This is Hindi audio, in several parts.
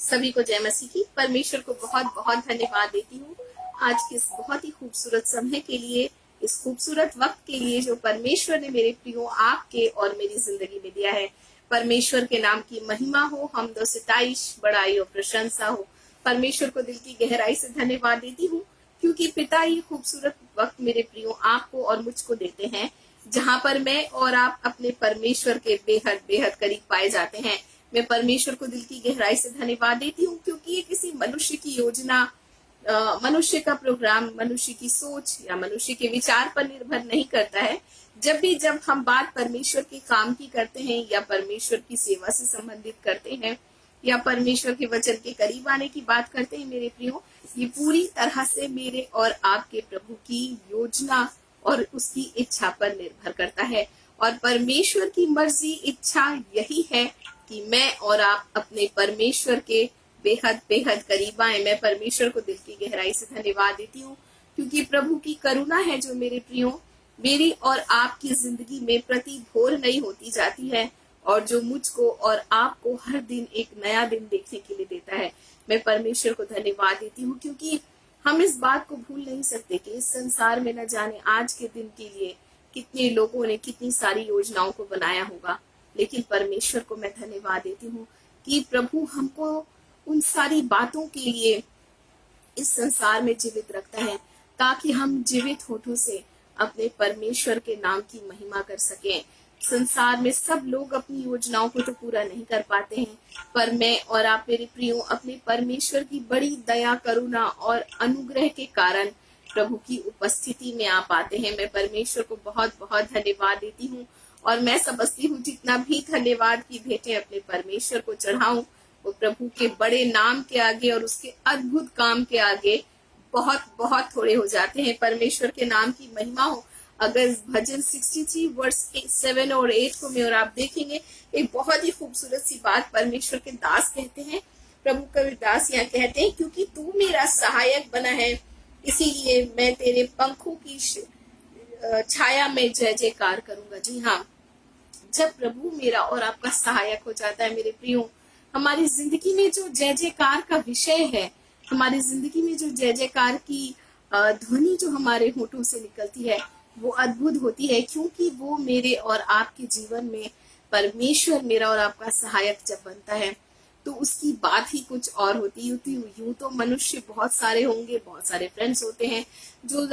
सभी को जय मसीह की। परमेश्वर को बहुत बहुत धन्यवाद देती हूँ आज के इस बहुत ही खूबसूरत समय के लिए, इस खूबसूरत वक्त के लिए जो परमेश्वर ने मेरे प्रियो आपके और मेरी जिंदगी में दिया है। परमेश्वर के नाम की महिमा हो, हमदो सिताइश, बड़ाई और प्रशंसा हो। परमेश्वर को दिल की गहराई से धन्यवाद देती हूँ क्योंकि पिता ही खूबसूरत वक्त मेरे प्रियो आपको और मुझको देते हैं, जहाँ पर मैं और आप अपने परमेश्वर के बेहद बेहद करीब पाए जाते हैं। मैं परमेश्वर को दिल की गहराई से धन्यवाद देती हूँ क्योंकि ये किसी मनुष्य की योजना, मनुष्य का प्रोग्राम, मनुष्य की सोच या मनुष्य के विचार पर निर्भर नहीं करता है। जब हम बात परमेश्वर के काम की करते हैं या परमेश्वर की सेवा से संबंधित करते हैं या परमेश्वर के वचन के करीब आने की बात करते हैं मेरे प्रियो, ये पूरी तरह से मेरे और आपके प्रभु की योजना और उसकी इच्छा पर निर्भर करता है। और परमेश्वर की मर्जी, इच्छा यही है कि मैं और आप अपने परमेश्वर के बेहद बेहद करीब आए। मैं परमेश्वर को दिल की गहराई से धन्यवाद देती हूँ क्योंकि प्रभु की करुणा है जो मेरे प्रियो मेरी और आपकी जिंदगी में प्रति भोर नई होती जाती है और जो मुझको और आपको हर दिन एक नया दिन देखने के लिए देता है। मैं परमेश्वर को धन्यवाद देती हूँ क्योंकि हम इस बात को भूल नहीं सकते कि इस संसार में न जाने आज के दिन के लिए कितने लोगों ने कितनी सारी योजनाओं को बनाया होगा, लेकिन परमेश्वर को मैं धन्यवाद देती हूँ कि प्रभु हमको उन सारी बातों के लिए इस संसार में जीवित रखता है ताकि हम जीवित होठों से अपने परमेश्वर के नाम की महिमा कर सकें। संसार में सब लोग अपनी योजनाओं को तो पूरा नहीं कर पाते हैं, पर मैं और आप मेरे प्रियो अपने परमेश्वर की बड़ी दया, करुणा और अनुग्रह के कारण प्रभु की उपस्थिति में आ पाते हैं। मैं परमेश्वर को बहुत बहुत धन्यवाद देती हूँ और मैं समझती हूँ जितना भी धन्यवाद की भेंटें अपने परमेश्वर को चढ़ाऊं वो प्रभु के बड़े नाम के आगे और उसके अद्भुत काम के आगे बहुत बहुत थोड़े हो जाते हैं। परमेश्वर के नाम की महिमा हो। अगर भजन 63 वर्स 7 और 8 को मैं और आप देखेंगे, एक बहुत ही खूबसूरत सी बात परमेश्वर के दास कहते हैं, प्रभु कबीर दास यहाँ कहते हैं, क्योंकि तू मेरा सहायक बना है इसीलिए मैं तेरे पंखों की छाया में जय जयकार करूंगा। जी हाँ, जब प्रभु मेरा और आपका सहायक हो जाता है मेरे प्रियो, हमारी जिंदगी में जो जय जयकार का विषय है, हमारी जिंदगी में जो जय जयकार की ध्वनि जो हमारे होठों से निकलती है वो अद्भुत होती है, क्योंकि वो मेरे और आपके जीवन में परमेश्वर मेरा और आपका सहायक जब बनता है तो उसकी बात ही कुछ और होती है। यूं तो मनुष्य बहुत सारे होंगे, बहुत सारे फ्रेंड्स होते हैं जो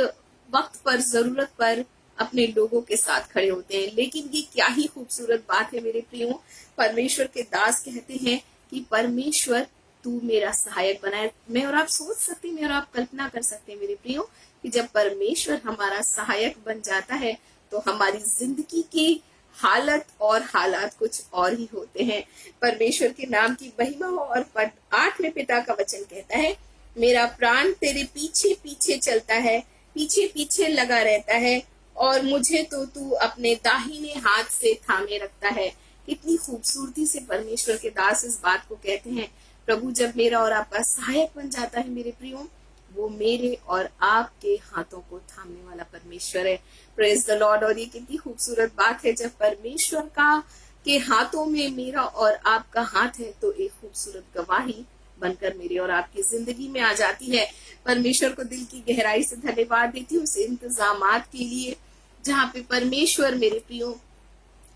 वक्त पर, जरूरत पर अपने लोगों के साथ खड़े होते हैं, लेकिन ये क्या ही खूबसूरत बात है मेरे प्रियो, परमेश्वर के दास कहते हैं कि परमेश्वर तू मेरा सहायक बना है। मैं और आप सोच सकते हैं, मैं और आप कल्पना कर सकते हैं मेरे प्रियो कि जब परमेश्वर हमारा सहायक बन जाता है तो हमारी जिंदगी की हालत और हालात कुछ और ही होते हैं। परमेश्वर के नाम की महिमा हो। और पद 8 में पिता का वचन कहता है, मेरा प्राण तेरे पीछे पीछे चलता है, पीछे पीछे लगा रहता है और मुझे तो तू अपने दाहिने हाथ से थामे रखता है। कितनी खूबसूरती से परमेश्वर के दास इस बात को कहते हैं। प्रभु जब मेरा और आपका सहायक बन जाता है मेरे प्रियो, वो मेरे और आपके हाथों को थामने वाला परमेश्वर है। Praise the Lord. और ये कितनी खूबसूरत बात है, जब परमेश्वर का के हाथों में मेरा और आपका हाथ है तो एक खूबसूरत गवाही बनकर मेरी और आपकी जिंदगी में आ जाती है। परमेश्वर को दिल की गहराई से धन्यवाद देती हूँ उस इंतजामात के लिए जहाँ पे परमेश्वर मेरे प्रियो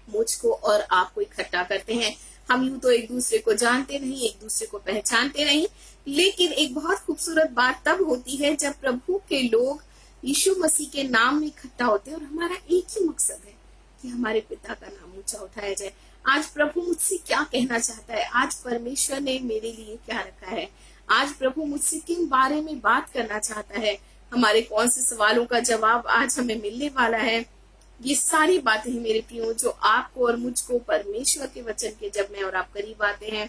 मुझको और आपको इकट्ठा करते हैं। हम यूं तो एक दूसरे को जानते नहीं, एक दूसरे को पहचानते नहीं, लेकिन एक बहुत खूबसूरत बात तब होती है जब प्रभु के लोग यीशु मसीह के नाम में इकट्ठा होते हैं और हमारा एक ही मकसद है कि हमारे पिता का नाम ऊंचा उठाया जाए। आज प्रभु मुझसे क्या कहना चाहता है, आज परमेश्वर ने मेरे लिए क्या रखा है, आज प्रभु मुझसे किन बारे में बात करना चाहता है, हमारे कौन से सवालों का जवाब आज हमें मिलने वाला है। ये सारी बातें हैं मेरे प्रियो जो आपको और मुझको परमेश्वर के वचन के जब मैं और आप करीब आते हैं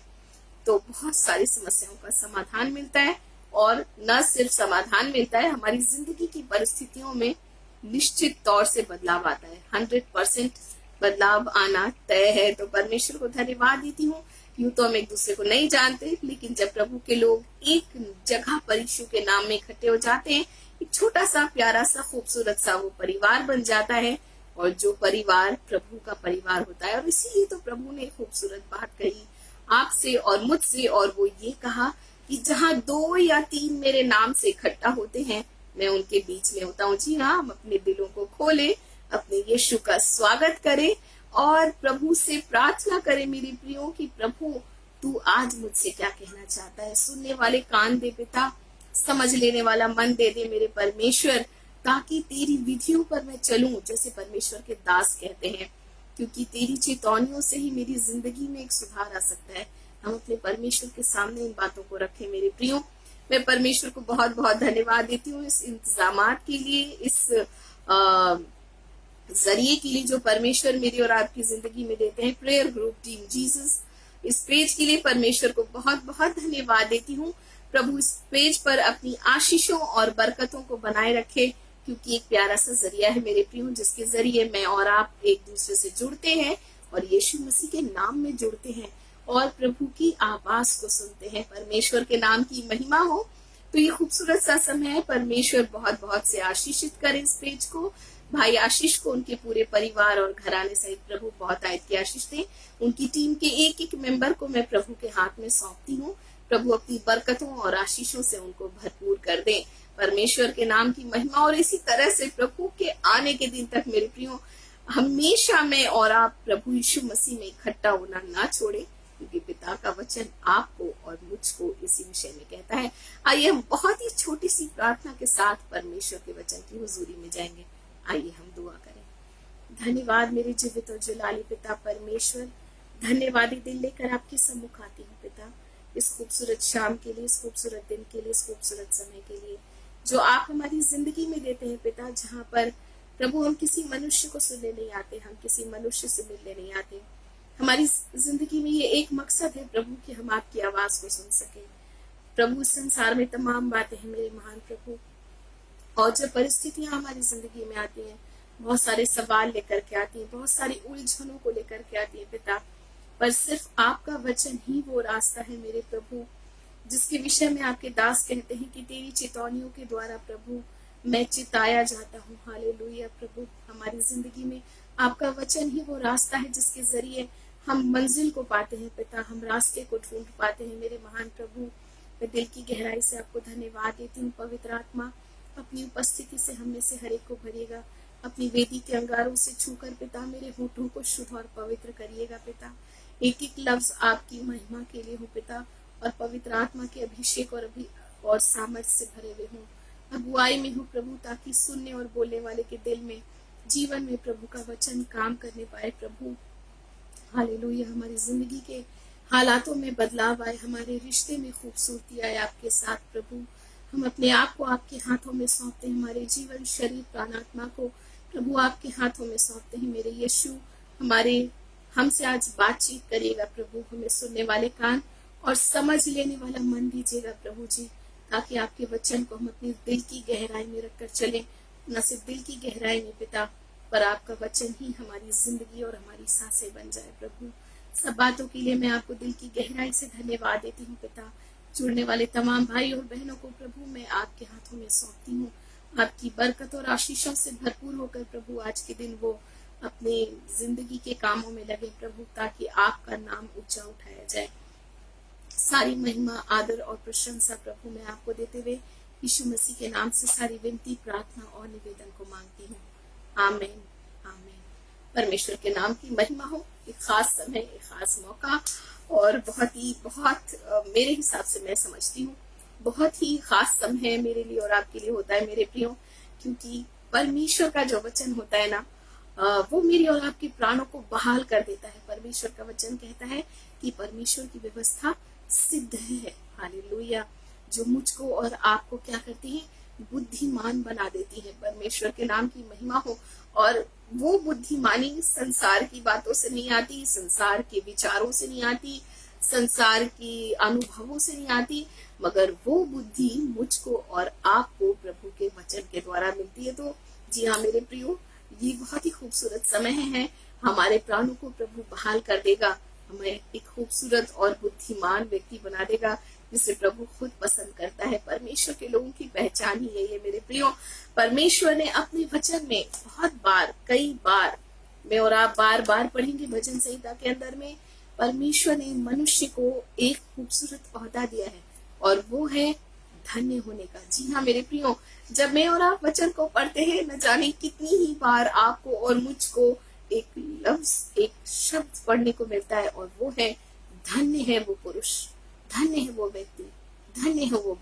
तो बहुत सारी समस्याओं का समाधान मिलता है। और न सिर्फ समाधान मिलता है, हमारी जिंदगी की परिस्थितियों में निश्चित तौर से बदलाव आता है। 100% बदलाव आना तय है। तो परमेश्वर को धन्यवाद देती हूँ। यूं तो हम एक दूसरे को नहीं जानते, लेकिन जब प्रभु के लोग एक जगह पर यीशु के नाम में इकट्ठे हो जाते हैं, एक छोटा सा प्यारा सा खूबसूरत सा वो परिवार बन जाता है और जो परिवार प्रभु का परिवार होता है। और इसीलिए तो प्रभु ने खूबसूरत बात कही, आपसे और मुझसे, और वो ये कहा कि जहां 2 या 3 मेरे नाम से इकट्ठा होते हैं, मैं उनके बीच में होता हूँ। जी हाँ, हम अपने दिलों को खोले, अपने यीशु का स्वागत करें और प्रभु से प्रार्थना करें मेरे प्रियो कि प्रभु तू आज मुझसे क्या कहना चाहता है। सुनने वाले कान दे पिता, समझ लेने वाला मन दे दे मेरे परमेश्वर, ताकि तेरी विधियों पर मैं चलूं, जैसे परमेश्वर के दास कहते हैं, क्योंकि तेरी चेतावनियों से ही मेरी जिंदगी में एक सुधार आ सकता है। हम अपने परमेश्वर के सामने इन बातों को रखें मेरे प्रियो। मैं परमेश्वर को बहुत बहुत धन्यवाद देती हूँ इस इंतजामात के लिए, इस जरिए के लिए जो परमेश्वर मेरी और आपकी जिंदगी में देते हैं। प्रेयर ग्रुप टीम जीसस, इस पेज के लिए परमेश्वर को बहुत बहुत धन्यवाद देती हूँ। प्रभु इस पेज पर अपनी आशीषों और बरकतों को बनाए रखे, क्योंकि एक प्यारा सा जरिया है मेरे प्रियो, जिसके जरिए मैं और आप एक दूसरे से जुड़ते हैं और यीशु मसीह के नाम में जुड़ते हैं और प्रभु की आवाज को सुनते हैं। परमेश्वर के नाम की महिमा हो। तो ये खूबसूरत सा समय है। परमेश्वर बहुत बहुत से आशीषित करे इस पेज को। भाई आशीष को, उनके पूरे परिवार और घराने सहित प्रभु बहुत आयत की आशीष दे। उनकी टीम के एक एक मेंबर को मैं प्रभु के हाथ में सौंपती हूँ। प्रभु अपनी बरकतों और आशीषों से उनको भरपूर कर दे। परमेश्वर के नाम की महिमा। और इसी तरह से प्रभु के आने के दिन तक मेरे प्रियो, हमेशा मैं और आप प्रभु यीशु मसीह में इकट्ठा होना ना छोड़े, क्योंकि पिता का वचन आपको और मुझको इसी विषय में कहता है। आइए हम बहुत ही छोटी सी प्रार्थना के साथ परमेश्वर के वचन की हुजूरी में जाएंगे। आइए हम दुआ करें। धन्यवाद मेरे जीवित और जलाली पिता परमेश्वर, धन्यवादी दिल लेकर आपके सम्मुख आती हूँ पिता, इस खूबसूरत शाम के लिए, इस खूबसूरत दिन के लिए, इस खूबसूरत समय के लिए जो आप हमारी जिंदगी में देते हैं पिता, जहाँ पर प्रभु हम किसी मनुष्य को सुनने नहीं आते, हम किसी मनुष्य से मिलने नहीं आते। हमारी जिंदगी में ये एक मकसद है प्रभु कि हम आपकी आवाज को सुन सके। प्रभु संसार में तमाम बातें हैं मेरे महान प्रभु, और जब परिस्थितियां हमारी जिंदगी में आती हैं, बहुत सारे सवाल लेकर के आती हैं, बहुत सारी उलझनों को लेकर के आती है पिता, पर सिर्फ आपका वचन ही वो रास्ता है मेरे प्रभु, जिसके विषय में आपके दास कहते हैं कि तेरी चेतावनियों के द्वारा प्रभु मैं चिताया जाता हूँ। हालेलुया प्रभु, हमारी जिंदगी में आपका वचन ही वो रास्ता है जिसके जरिए हम मंजिल को पाते हैं पिता, हम रास्ते को ढूंढ पाते हैं मेरे महान प्रभु। मैं दिल की गहराई से आपको धन्यवाद देती हूँ। पवित्र आत्मा अपनी उपस्थिति से हम में से हर एक को भरिएगा, अपनी वेदी के अंगारों से छूकर पिता मेरे होठों को शुद्ध और पवित्र करिएगा पिता। एक एक लफ्ज आपकी महिमा के लिए हो पिता, और पवित्र आत्मा के अभिषेक और सामर्थ से भरे हुए हों, अगुवाई में हो प्रभु, ताकि सुनने और बोलने वाले के दिल में, जीवन में प्रभु का वचन काम करने पाए प्रभु। हालेलुया, हमारी जिंदगी के हालातों में बदलाव आए, हमारे रिश्ते में खूबसूरती आए आपके साथ प्रभु। हम अपने आप को आपके हाथों में सौंपते हैं, हमारे जीवन, शरीर, प्राणात्मा को प्रभु आपके हाथों में सौंपते हैं मेरे यीशु। हमसे आज बातचीत करिएगा प्रभु, हमें सुनने वाले कान और समझ लेने वाला मन दीजिएगा प्रभु जी, ताकि आपके वचन को हम अपने दिल की गहराई में रखकर चलें। न सिर्फ दिल की गहराई में पिता, पर आपका वचन ही हमारी जिंदगी और हमारी सांसें बन जाए प्रभु। सब बातों के लिए मैं आपको दिल की गहराई से धन्यवाद देती हूँ पिता। जुड़ने वाले तमाम भाई और बहनों को प्रभु मैं आपके हाथों में सौंपती हूँ। आपकी बरकत और आशीषों से भरपूर होकर प्रभु आज के दिन वो अपने जिंदगी के कामों में लगे प्रभु, ताकि आपका नाम ऊंचा उठाया जाए। सारी महिमा, आदर और प्रशंसा प्रभु मैं आपको देते हुए यीशु मसीह के नाम से सारी विनती, प्रार्थना और निवेदन को मांगती हूँ। आमीन आमीन। परमेश्वर के नाम की महिमा हो। एक खास समय, एक खास मौका, और बहुत मेरे हिसाब से मैं समझती हूँ बहुत ही खास समय मेरे लिए और आपके लिए होता है मेरे प्रियो, क्योंकि परमेश्वर का जो वचन होता है ना, वो मेरी और आपके प्राणों को बहाल कर देता है। परमेश्वर का वचन कहता है कि परमेश्वर की व्यवस्था सिद्ध है। हालेलुया, जो मुझको और आपको क्या करती है, बुद्धिमान बना देती है। परमेश्वर के नाम की महिमा हो। और वो बुद्धिमानी संसार की बातों से नहीं आती, संसार के विचारों से नहीं आती, संसार की अनुभवों से नहीं आती, मगर वो बुद्धि मुझको और आपको प्रभु के वचन के द्वारा मिलती है। तो जी हाँ मेरे प्रियो, ये बहुत ही खूबसूरत समय है, हमारे प्राणों को प्रभु बहाल कर देगा, हमें एक खूबसूरत और बुद्धिमान व्यक्ति बना देगा, जिसे प्रभु खुद पसंद करता है। परमेश्वर के लोगों की पहचान ही है ये मेरे प्रियो। परमेश्वर ने अपने वचन में बहुत बार, कई बार, मैं और आप बार बार पढ़ेंगे भजन संहिता के अंदर में, परमेश्वर ने मनुष्य को एक खूबसूरत ओहदा दिया है और वो है धन्य होने का। जी हाँ मेरे प्रियो, जब मैं और आप वचन को पढ़ते हैं, न जाने कितनी ही बार आपको और मुझको एक लफ्ज, एक शब्द पढ़ने को मिलता है और वो है धन्य है वो पुरुष, धन्य है वो व्यक्ति, धन्य है वो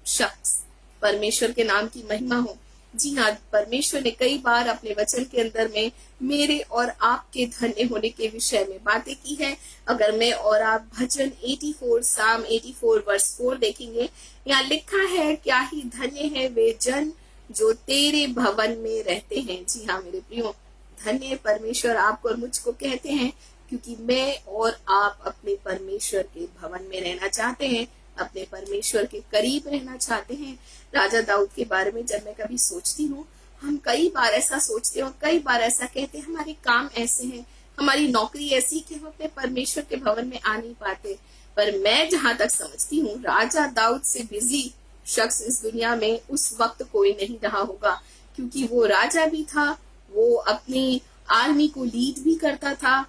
शख्स। परमेश्वर के नाम की महिमा हो। जी हाँ, परमेश्वर ने कई बार अपने वचन के अंदर में मेरे और आपके धन्य होने के विषय में बातें की है। अगर मैं और आप भजन 84 साम 84 वर्स 4 देखेंगे, यहाँ लिखा है, क्या ही धन्य है वे जन जो तेरे भवन में रहते हैं। जी हाँ मेरे प्रियो, धन्य परमेश्वर आपको और मुझको कहते हैं, क्योंकि मैं और आप अपने परमेश्वर के भवन में रहना चाहते हैं, अपने परमेश्वर के करीब रहना चाहते हैं। राजा दाऊद के बारे में जब मैं कभी सोचती हूँ, हम कई बार ऐसा सोचते हैं और कई बार ऐसा कहते हैं, हमारे काम ऐसे हैं, हमारी नौकरी ऐसी कि हम अपने परमेश्वर के भवन में आ नहीं पाते। पर मैं जहां तक समझती हूँ, राजा दाऊद से बिजी शख्स इस दुनिया में उस वक्त कोई नहीं रहा होगा, क्योंकि वो राजा भी था, वो अपनी आर्मी को लीड भी करता था,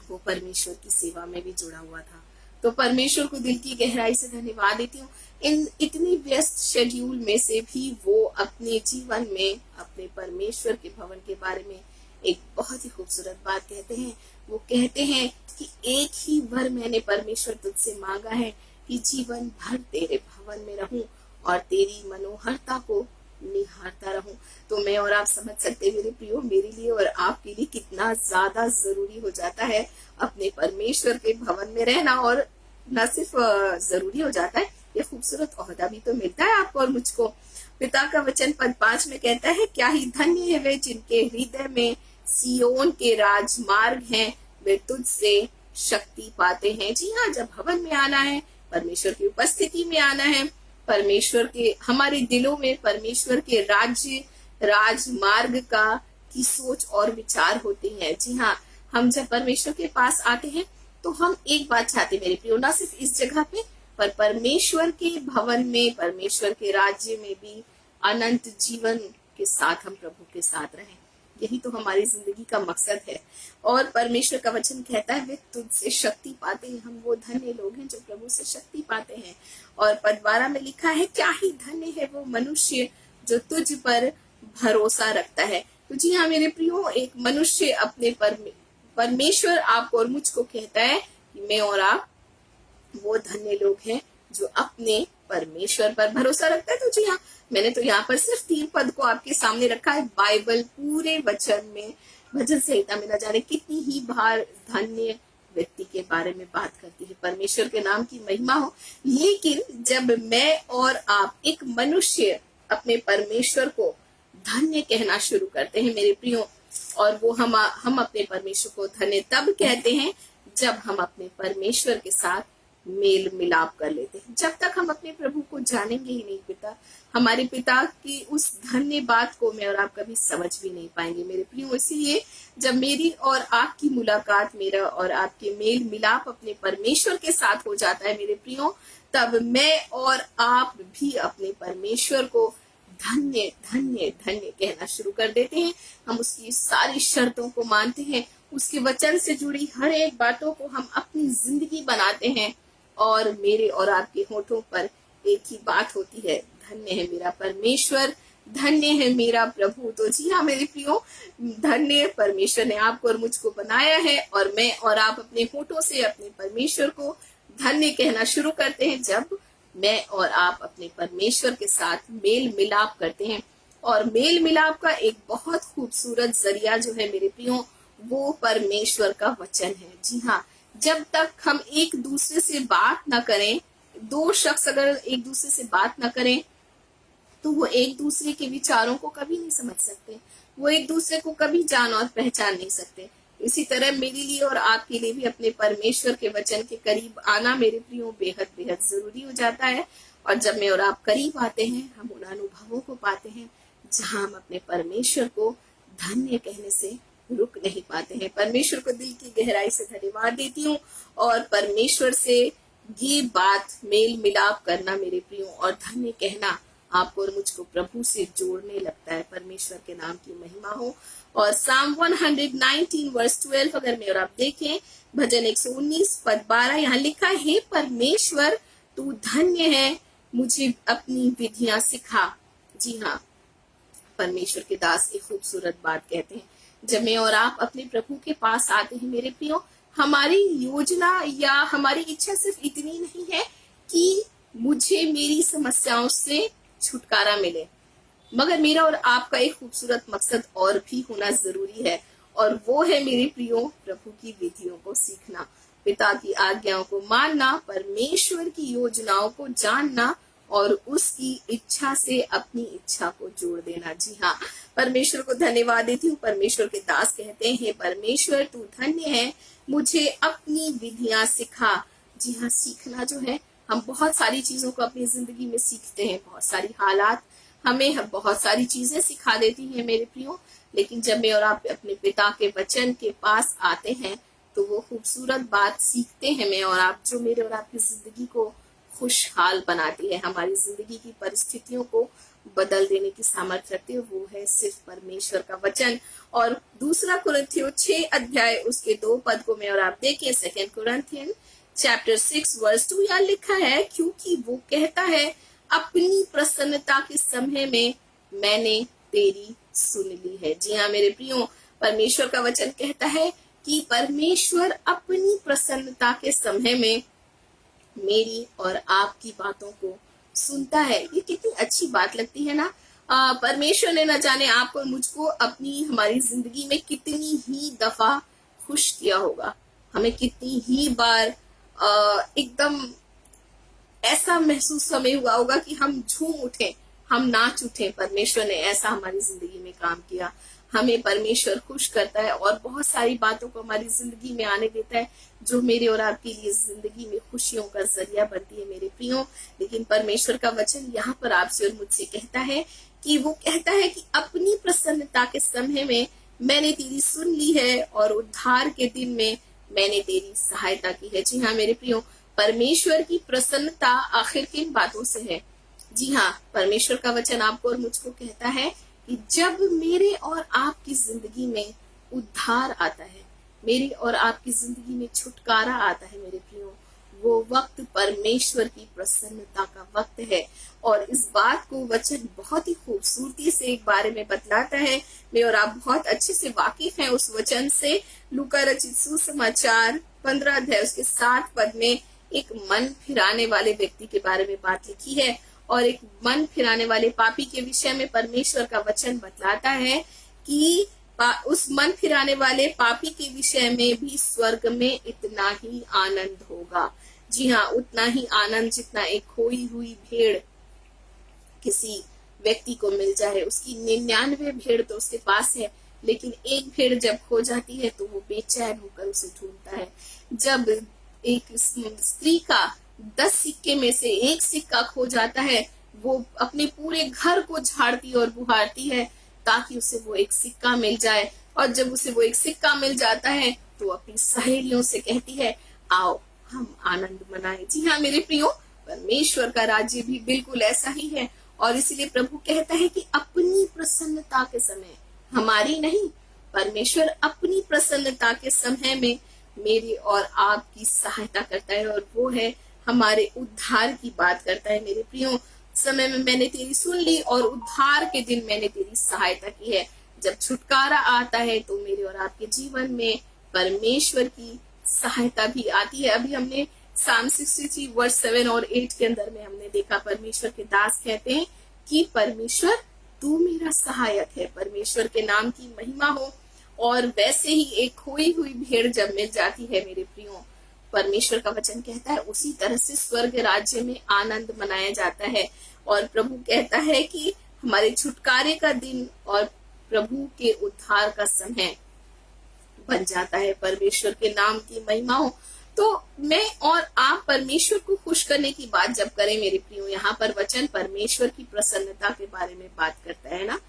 वो परमेश्वर की सेवा में भी जुड़ा हुआ था। तो परमेश्वर को दिल की गहराई से धन्यवाद देती हूँ। इन इतनी व्यस्त शेड्यूल में से भी वो अपने जीवन में अपने परमेश्वर के भवन के बारे में एक बहुत ही खूबसूरत बात कहते हैं। वो कहते हैं कि एक ही वर मैंने परमेश्वर तुझसे मांगा है कि जीवन भर तेरे भवन में रहूं और तेरी मनोहरता को निहारता रहूं। तो मैं और आप समझ सकते मेरे प्रियो, मेरे लिए और आपके लिए कितना ज्यादा जरूरी हो जाता है अपने परमेश्वर के भवन में रहना। और न सिर्फ जरूरी हो जाता है, ये खूबसूरत ओहदा भी तो मिलता है आपको और मुझको। पिता का वचन पद 5 में कहता है, क्या ही धन्य है वे जिनके हृदय में सियोन के राजमार्ग हैं, वे तुझसे शक्ति पाते हैं। जी हाँ, जब भवन में आना है, परमेश्वर की उपस्थिति में आना है, परमेश्वर के हमारे दिलों में परमेश्वर के राज्य राजमार्ग का की सोच और विचार होती है। जी हाँ, हम जब परमेश्वर के पास आते हैं तो हम एक बात चाहते मेरे प्रियो, ना सिर्फ इस जगह पे, पर परमेश्वर के भवन में, परमेश्वर के राज्य में भी अनंत जीवन के साथ हम प्रभु के साथ रहें। यही तो हमारी जिंदगी का मकसद है। और परमेश्वर का वचन कहता है, वे तुझसे शक्ति पाते हैं। हम वो धन्य लोग हैं जो प्रभु से शक्ति पाते हैं। और पद 12 में लिखा है, क्या ही धन्य है वो मनुष्य जो तुझ पर भरोसा रखता है। तो जी हाँ मेरे प्रियो, एक मनुष्य अपने परमेश्वर आपको और मुझको कहता है कि मैं और आप वो धन्य लोग हैं जो अपने परमेश्वर पर भरोसा रखता है। तो जी हाँ, मैंने तो यहाँ पर सिर्फ 3 पद को आपके सामने रखा है। बाइबल पूरे वचन में, भजन संहिता में न जाने कितनी ही बार धन्य व्यक्ति के बारे में बात करती है। परमेश्वर के नाम की महिमा हो। लेकिन जब मैं और आप, एक मनुष्य, अपने परमेश्वर को धन्य कहना शुरू करते हैं मेरे प्रियो, और वो हम अपने परमेश्वर को धन्य तब कहते हैं जब हम अपने परमेश्वर के साथ मेल मिलाप कर लेते हैं। जब तक हम अपने प्रभु को जानेंगे ही नहीं पिता, हमारे पिता की उस धन्य बात को मैं और आप कभी समझ भी नहीं पाएंगे मेरे प्रियो। इसीलिए जब मेरी और आपकी मुलाकात, मेरा और आपके मेल मिलाप अपने परमेश्वर के साथ हो जाता है मेरे प्रियो, तब मैं और आप भी अपने परमेश्वर को धन्य धन्य धन्य कहना शुरू कर देते हैं। हम उसकी सारी शर्तों को मानते हैं, उसके वचन से जुड़ी हर एक बातों को हम अपनी जिंदगी बनाते हैं। और मेरे और आपके होठों पर एक ही बात होती है, धन्य है मेरा परमेश्वर, धन्य है मेरा प्रभु। तो जी हाँ मेरे प्रियो, धन्य परमेश्वर ने आपको और मुझको बनाया है, और मैं और आप अपने होठों से अपने परमेश्वर को धन्य कहना शुरू करते हैं जब मैं और आप अपने परमेश्वर के साथ मेल मिलाप करते हैं। और मेल मिलाप का एक बहुत खूबसूरत जरिया जो है मेरे प्रियो, वो परमेश्वर का वचन है। जी हाँ, जब तक हम एक दूसरे से बात ना करें, 2 शख्स अगर एक दूसरे से बात ना करें, तो वो एक दूसरे के विचारों को कभी नहीं समझ सकते, वो एक दूसरे को कभी जान और पहचान नहीं सकते। इसी तरह मेरे लिए और आपके लिए भी अपने परमेश्वर के वचन के करीब आना मेरे प्रियो बेहद बेहद जरूरी हो जाता है। और जब मैं और आप करीब आते हैं, हम उन अनुभवों को पाते हैं जहां हम अपने परमेश्वर को धन्य कहने से रुक नहीं पाते हैं। परमेश्वर को दिल की गहराई से धन्यवाद देती हूँ। और परमेश्वर से ये बात, मेल मिलाप करना मेरे प्रियो और धन्य कहना आपको और मुझको प्रभु से जोड़ने लगता है। परमेश्वर के नाम की महिमा हो। और साम 119 वर्स 12 अगर मैं और आप देखें, भजन 119 पद 12, यहाँ लिखा है, हे परमेश्वर तू धन्य है, मुझे अपनी विधियां सिखा। जी हाँ, परमेश्वर के दास एक खूबसूरत बात कहते हैं, जब मैं और आप अपने प्रभु के पास आते हैं मेरे प्रियो, हमारी योजना या हमारी इच्छा सिर्फ इतनी नहीं है कि मुझे मेरी समस्याओं से छुटकारा मिले, मगर मेरा और आपका एक खूबसूरत मकसद और भी होना जरूरी है, और वो है मेरे प्रियो प्रभु की विधियों को सीखना, पिता की आज्ञाओं को मानना, परमेश्वर की योजनाओं को जानना और उसकी इच्छा से अपनी इच्छा को जोड़ देना। जी हाँ, परमेश्वर को धन्यवाद देती हूँ। परमेश्वर के दास कहते हैं, हे परमेश्वर तू धन्य है, मुझे अपनी विधियां सिखा। जी हाँ, सीखना जो है, हम बहुत सारी चीजों को अपनी जिंदगी में सीखते हैं, बहुत सारी हालात हमें बहुत सारी चीजें सिखा देती हैं मेरे प्रियो, लेकिन जब मैं और आप अपने पिता के वचन के पास आते हैं तो वो खूबसूरत बात सीखते हैं मैं और आप, जो मेरे और आपकी जिंदगी को खुशहाल बनाती है, हमारी जिंदगी की परिस्थितियों को बदल देने की सामर्थ्य रखती है, वो है सिर्फ परमेश्वर का वचन। और दूसरा कुरिन्थियों 6 अध्याय उसके 2 पद को मैं और आप देखें, 2 कुरिन्थियन चैप्टर 6 वर्स 2, यहाँ लिखा है, क्योंकि वो कहता है, अपनी प्रसन्नता के समय में मैंने तेरी सुन ली है। जी हाँ मेरे प्रियो, परमेश्वर का वचन कहता है कि परमेश्वर अपनी प्रसन्नता के समय में मेरी और आपकी बातों को सुनता है। ये कितनी अच्छी बात लगती है ना। परमेश्वर ने न जाने आपको और मुझको अपनी हमारी जिंदगी में कितनी ही दफा खुश किया होगा, हमें कितनी ही बार एकदम ऐसा महसूस हमें हुआ होगा कि हम झूम उठे, हम नाच उठे। परमेश्वर ने ऐसा हमारी जिंदगी में काम किया, हमें परमेश्वर खुश करता है और बहुत सारी बातों को हमारी जिंदगी में आने देता है जो मेरे और आपके लिए जिंदगी में खुशियों का जरिया बनती है मेरे प्रियो। लेकिन परमेश्वर का वचन यहाँ पर आपसे और मुझसे कहता है कि वो कहता है कि अपनी प्रसन्नता के समय में मैंने तेरी सुन ली है और उद्धार के दिन में मैंने तेरी सहायता की है। जी हाँ मेरे प्रियो, परमेश्वर की प्रसन्नता आखिर किन बातों से है। जी हाँ, परमेश्वर का वचन आपको और मुझको कहता है कि जब मेरे और आपकी जिंदगी में उद्धार आता है, मेरी और आपकी जिंदगी में छुटकारा आता है मेरे प्रियो, वो वक्त परमेश्वर की प्रसन्नता का वक्त है। और इस बात को वचन बहुत ही खूबसूरती से एक बारे में बतलाता है, मैं और आप बहुत अच्छे से वाकिफ हैं उस वचन से। लूका रचित सुसमाचार 15 अध्याय उसके 7 पद में एक मन फिराने वाले व्यक्ति के बारे में बात लिखी है, और एक मन फिराने वाले पापी के विषय में परमेश्वर का वचन बतलाता है कि उस मन फिराने वाले पापी के विषय में भी स्वर्ग में इतना ही आनंद होगा। जी हाँ, उतना ही आनंद जितना एक खोई हुई भेड़ किसी व्यक्ति को मिल जाए, उसकी 99 भेड़ तो उसके पास है, लेकिन एक भेड़ जब खो जाती है तो वो बेचैन होकर उसे ढूंढता है। जब एक स्त्री का 10 सिक्के में से एक सिक्का खो जाता है, वो अपने पूरे घर को झाड़ती और बुहारती है ताकि उसे वो एक सिक्का मिल जाए, और जब उसे वो एक सिक्का मिल जाता है तो अपनी सहेलियों से कहती है, आओ हम आनंद मनाएं। जी हाँ मेरे प्रियो, परमेश्वर का राज्य भी बिल्कुल ऐसा ही है, और इसीलिए प्रभु कहता है कि अपनी प्रसन्नता के समय, हमारी नहीं, परमेश्वर अपनी प्रसन्नता के समय में मेरी और आपकी सहायता करता है, और वो है हमारे उद्धार की बात करता है मेरे प्रियो। समय में मैंने तेरी सुन ली और उद्धार के दिन मैंने तेरी सहायता की है। जब छुटकारा आता है तो मेरे और आपके जीवन में परमेश्वर की सहायता भी आती है। अभी हमने साम 63 वर्स 7 और 8 के अंदर में हमने देखा, परमेश्वर के दास कहते हैं कि परमेश्वर तू मेरा सहायक है। परमेश्वर के नाम की महिमा हो। और वैसे ही एक खोई हुई भेड़ जब मिल जाती है मेरे प्रियो, परमेश्वर का वचन कहता है उसी तरह से स्वर्ग राज्य में आनंद मनाया जाता है। और प्रभु कहता है कि हमारे छुटकारे का दिन और प्रभु के उद्धार का समय बन जाता है। परमेश्वर के नाम की महिमा हो। तो मैं और आप परमेश्वर को खुश करने की बात जब करें मेरे प्रियो, यहाँ पर वचन परमेश्वर की प्रसन्नता के बारे में बात करता है ना।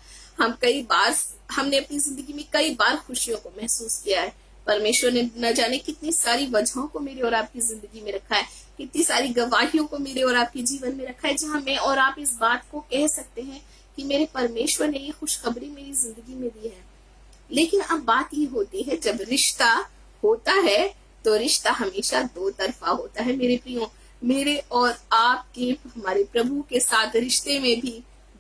हमने अपनी जिंदगी में कई बार खुशियों को महसूस किया है। परमेश्वर ने न जाने कितनी सारी वजहों को मेरे और आपकी जिंदगी में रखा है, कितनी सारी गवाहियों को मेरे और आपके जीवन में रखा है, जहां मैं और आप इस बात को कह सकते हैं कि मेरे परमेश्वर ने ये खुशखबरी मेरी जिंदगी में दी है। लेकिन अब बात ये होती है, जब रिश्ता होता है तो रिश्ता हमेशा दो तरफा होता है मेरे प्रियो। मेरे और आपके, हमारे प्रभु के साथ रिश्ते में भी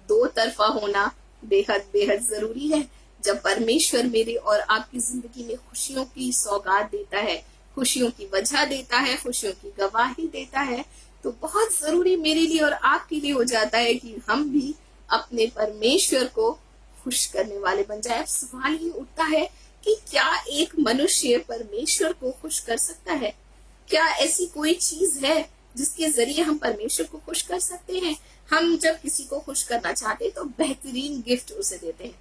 दो तरफा होना बेहद बेहद जरूरी है। जब परमेश्वर मेरे और आपकी जिंदगी में खुशियों की सौगात देता है, खुशियों की वजह देता है, खुशियों की गवाही देता है, तो बहुत जरूरी मेरे लिए और आपके लिए हो जाता है कि हम भी अपने परमेश्वर को खुश करने वाले बन जाए। अब सवाल ये उठता है कि क्या एक मनुष्य परमेश्वर को खुश कर सकता है? क्या ऐसी कोई चीज है जिसके जरिए हम परमेश्वर को खुश कर सकते हैं? हम जब किसी को खुश करना चाहते हैं तो बेहतरीन गिफ्ट उसे देते हैं,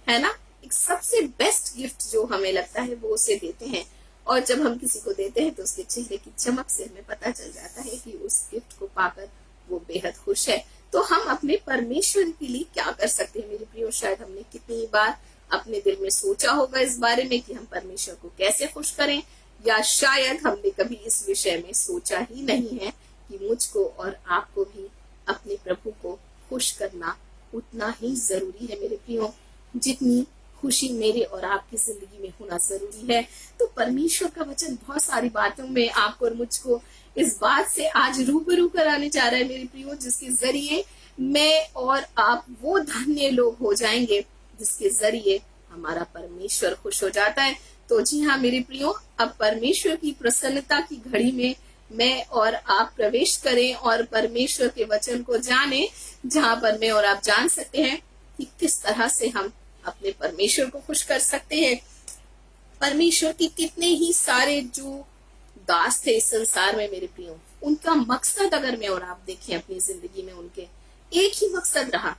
है ना? एक सबसे बेस्ट गिफ्ट जो हमें लगता है वो उसे देते हैं, और जब हम किसी को देते हैं तो उसके चेहरे की चमक से हमें पता चल जाता है कि उस गिफ्ट को पाकर वो बेहद खुश है। तो हम अपने परमेश्वर के लिए क्या कर सकते हैं मेरे प्रियो? शायद हमने कितनी बार अपने दिल में सोचा होगा इस बारे में कि हम परमेश्वर को कैसे खुश करें, या शायद हमने कभी इस विषय में सोचा ही नहीं है कि मुझको और आपको भी अपने प्रभु को खुश करना उतना ही जरूरी है मेरे प्रियो, जितनी खुशी मेरे और आपकी जिंदगी में होना जरूरी है। तो परमेश्वर का वचन बहुत सारी बातों में आपको और मुझको इस बात से आज रूबरू कराने जा रहा है मेरे प्रियो, जिसके जरिए मैं और आप वो धन्य लोग हो जाएंगे जिसके जरिए हमारा परमेश्वर खुश हो जाता है। तो जी हाँ मेरे प्रियो, अब परमेश्वर की प्रसन्नता की घड़ी में मैं और आप प्रवेश करें और परमेश्वर के वचन को जाने, जहां पर मैं और आप जान सकते हैं कि किस तरह से हम अपने परमेश्वर को खुश कर सकते हैं। परमेश्वर के कितने ही सारे जो दास थे इस संसार में मेरे प्रियो, उनका मकसद अगर मैं और आप देखें अपनी जिंदगी में, उनके एक ही मकसद रहा,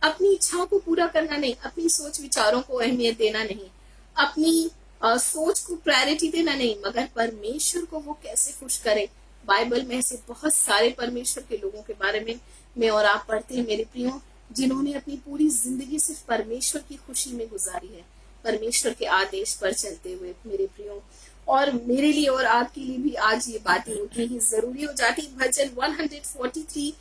अपनी इच्छाओं को पूरा करना नहीं, अपनी सोच विचारों को अहमियत देना नहीं, अपनी सोच को प्रायोरिटी देना नहीं, मगर परमेश्वर को वो कैसे खुश करे। बाइबल में ऐसे बहुत सारे परमेश्वर के लोगों के बारे में मैं और आप पढ़ते हैं मेरे प्रियो, जिन्होंने अपनी पूरी जिंदगी सिर्फ परमेश्वर की खुशी में गुजारी है, परमेश्वर के आदेश पर चलते हुए मेरे प्रियो। और मेरे लिए और आपके लिए भी आज ये बातें उतनी ही जरूरी हो जाती। भजन 143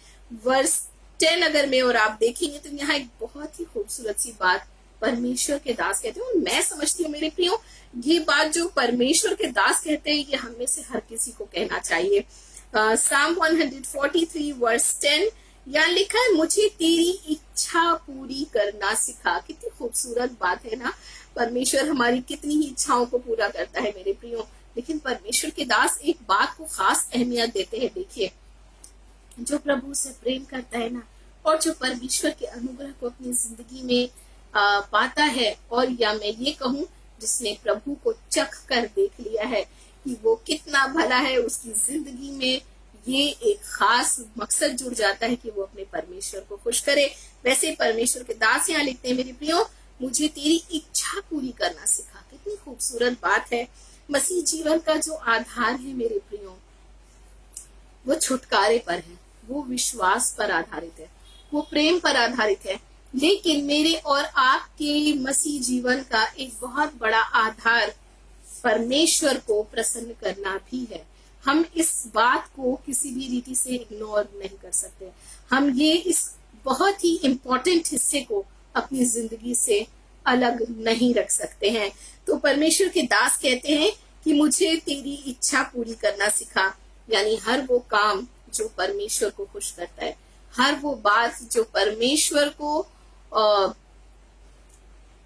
वर्स 10 अगर मैं और आप देखेंगे तो यहाँ एक बहुत ही खूबसूरत सी बात परमेश्वर के दास कहते हैं, और मैं समझती हूँ मेरे प्रियो ये बात जो परमेश्वर के दास कहते हैं ये हम में से हर किसी को कहना चाहिए। Psalm 143 वर्स 10 यहाँ लिखा है, मुझे तेरी इच्छा पूरी करना सिखा। कितनी खूबसूरत बात है ना, परमेश्वर हमारी कितनी ही इच्छाओं को पूरा करता है मेरे प्रियो। लेकिन परमेश्वर के दास एक बात को खास अहमियत देते हैं। देखिए, जो प्रभु से प्रेम करता है ना, और जो परमेश्वर के अनुग्रह को अपनी जिंदगी में पाता है, और या मैं ये कहूँ जिसने प्रभु को चख कर देख लिया है कि वो कितना भला है, उसकी जिंदगी में ये एक खास मकसद जुड़ जाता है कि वो अपने परमेश्वर को खुश करे। वैसे परमेश्वर के दास यहाँ लिखते हैं मेरे प्रियो, मुझे तेरी इच्छा पूरी करना सिखा। कितनी खूबसूरत बात है। मसीह जीवन का जो आधार है मेरे प्रियो, वो छुटकारे पर है, वो विश्वास पर आधारित है, वो प्रेम पर आधारित है। लेकिन मेरे और आपके मसीह जीवन का एक बहुत बड़ा आधार परमेश्वर को प्रसन्न करना भी है। हम इस बात को किसी भी रीति से इग्नोर नहीं कर सकते। हम ये इस बहुत ही इम्पोर्टेंट हिस्से को अपनी जिंदगी से अलग नहीं रख सकते हैं। तो परमेश्वर के दास कहते हैं कि मुझे तेरी इच्छा पूरी करना सिखा, यानी हर वो काम जो परमेश्वर को खुश करता है, हर वो बात जो परमेश्वर को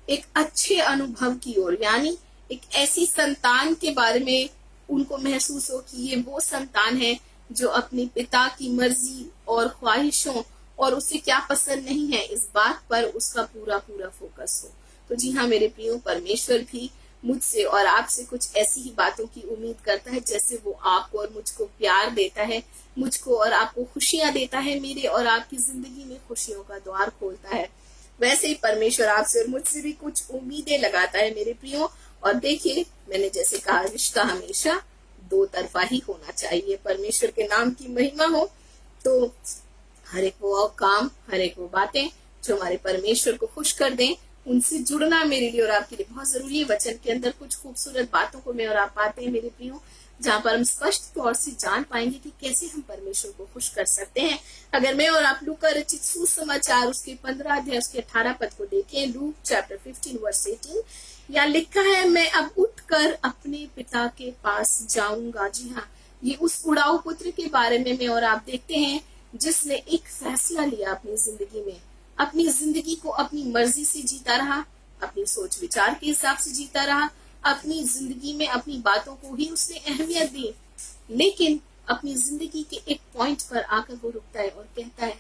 एक अच्छे अनुभव की ओर, यानी एक ऐसी संतान के बारे में उनको महसूस हो कि ये वो संतान है जो अपने पिता की मर्जी और ख्वाहिशों और उसे क्या पसंद नहीं है इस बात पर उसका पूरा पूरा फोकस हो। तो जी हाँ मेरे प्रियो, परमेश्वर भी मुझसे और आपसे कुछ ऐसी ही बातों की उम्मीद करता है जैसे वो आपको और मुझको प्यार देता है, मुझको और आपको खुशियां देता है, मेरे और आपकी जिंदगी में खुशियों का द्वार खोलता है। वैसे ही परमेश्वर आपसे और मुझसे भी कुछ उम्मीदें लगाता है मेरे प्रियो। और देखिए, मैंने जैसे कहा, रिश्ता हमेशा दो तरफा ही होना चाहिए। परमेश्वर के नाम की महिमा हो। तो हर एक वो काम, हर एक वो बातें जो हमारे परमेश्वर को खुश कर दें, उनसे जुड़ना मेरे लिए और आपके लिए बहुत जरूरी है। वचन के अंदर कुछ खूबसूरत बातों को मैं और आप पाते हैं मेरे प्रियो। जहाँ पर हम स्पष्ट तौर से जान पाएंगे कि कैसे हम परमेश्वर को खुश कर सकते हैं। अगर मैं और आप लूका रचित सुसमाचार उसके 15 अध्याय उसके 18 पद को देखें, लूक चैप्टर 15 वर्स 18, यहाँ लिखा है, मैं अब उठकर अपने पिता के पास जाऊंगा। जी हाँ, ये उस उड़ाऊ पुत्र के बारे में मैं और आप देखते हैं जिसने एक फैसला लिया अपनी जिंदगी में, अपनी जिंदगी को अपनी मर्जी से जीता रहा, अपनी सोच विचार के हिसाब से जीता रहा, अपनी जिंदगी में अपनी बातों को ही उसने अहमियत दी, लेकिन अपनी जिंदगी के एक पॉइंट पर आकर वो रुकता है और कहता है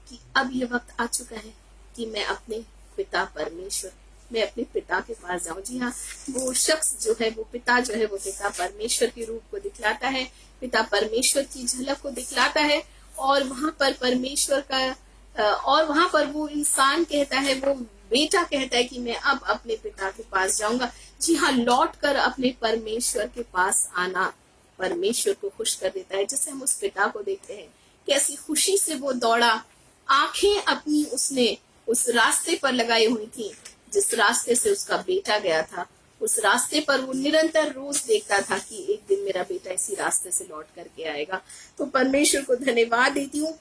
कि अब ये वक्त आ चुका है कि मैं अपने पिता परमेश्वर, मैं अपने पिता के पास जाऊं। जी हाँ, वो शख्स जो है, वो पिता जो है, वो पिता परमेश्वर के रूप को दिखलाता है, पिता परमेश्वर की झलक को दिखलाता है, और वहां पर परमेश्वर का और वहां पर वो इंसान कहता है, वो बेटा कहता है कि मैं अब अपने पिता के पास जाऊंगा। जी हाँ, लौट कर अपने परमेश्वर के पास आना परमेश्वर को खुश कर देता है। जैसे हम उस पिता को देखते हैं, कैसी खुशी से वो दौड़ा, आंखें अपनी उसने उस रास्ते पर लगाई हुई थी जिस रास्ते से उसका बेटा गया था। उस रास्ते पर वो निरंतर रोज देखता था कि एक दिन मेरा बेटा इसी रास्ते से लौट करके आएगा। तो परमेश्वर को धन्यवाद देती हूँ।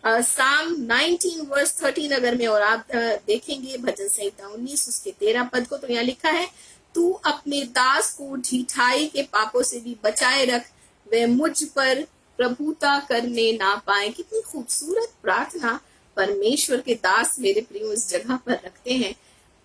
साम 19 वर्स 13 अगर मैं और आप देखेंगे, भजन संहिता 19 उसके 13 पद को, तो यहाँ लिखा है, तू अपने दास को ढिठाई के पापों से भी बचाए रख, वे मुझ पर प्रभुता करने ना पाए। कितनी खूबसूरत प्रार्थना परमेश्वर के दास मेरे प्रियो इस जगह पर रखते हैं।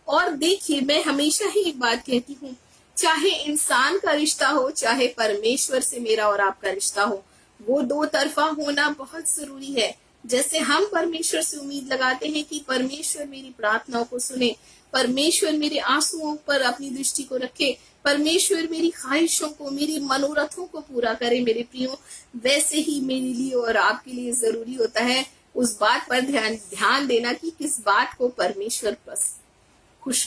और देखिए, मैं हमेशा ही एक बात कहती हूँ, चाहे इंसान का रिश्ता हो, चाहे परमेश्वर से मेरा और आपका रिश्ता हो, वो दो तरफा होना बहुत जरूरी है। जैसे हम परमेश्वर से उम्मीद लगाते हैं कि परमेश्वर मेरी प्रार्थनाओं को सुने, परमेश्वर मेरे आंसुओं पर अपनी दृष्टि को रखे, परमेश्वर मेरी ख्वाहिशों को, मेरी मनोरथों को पूरा करे मेरे प्रियो, वैसे ही मेरे लिए और आपके लिए जरूरी होता है उस बात पर ध्यान देना कि किस बात को परमेश्वर खुश,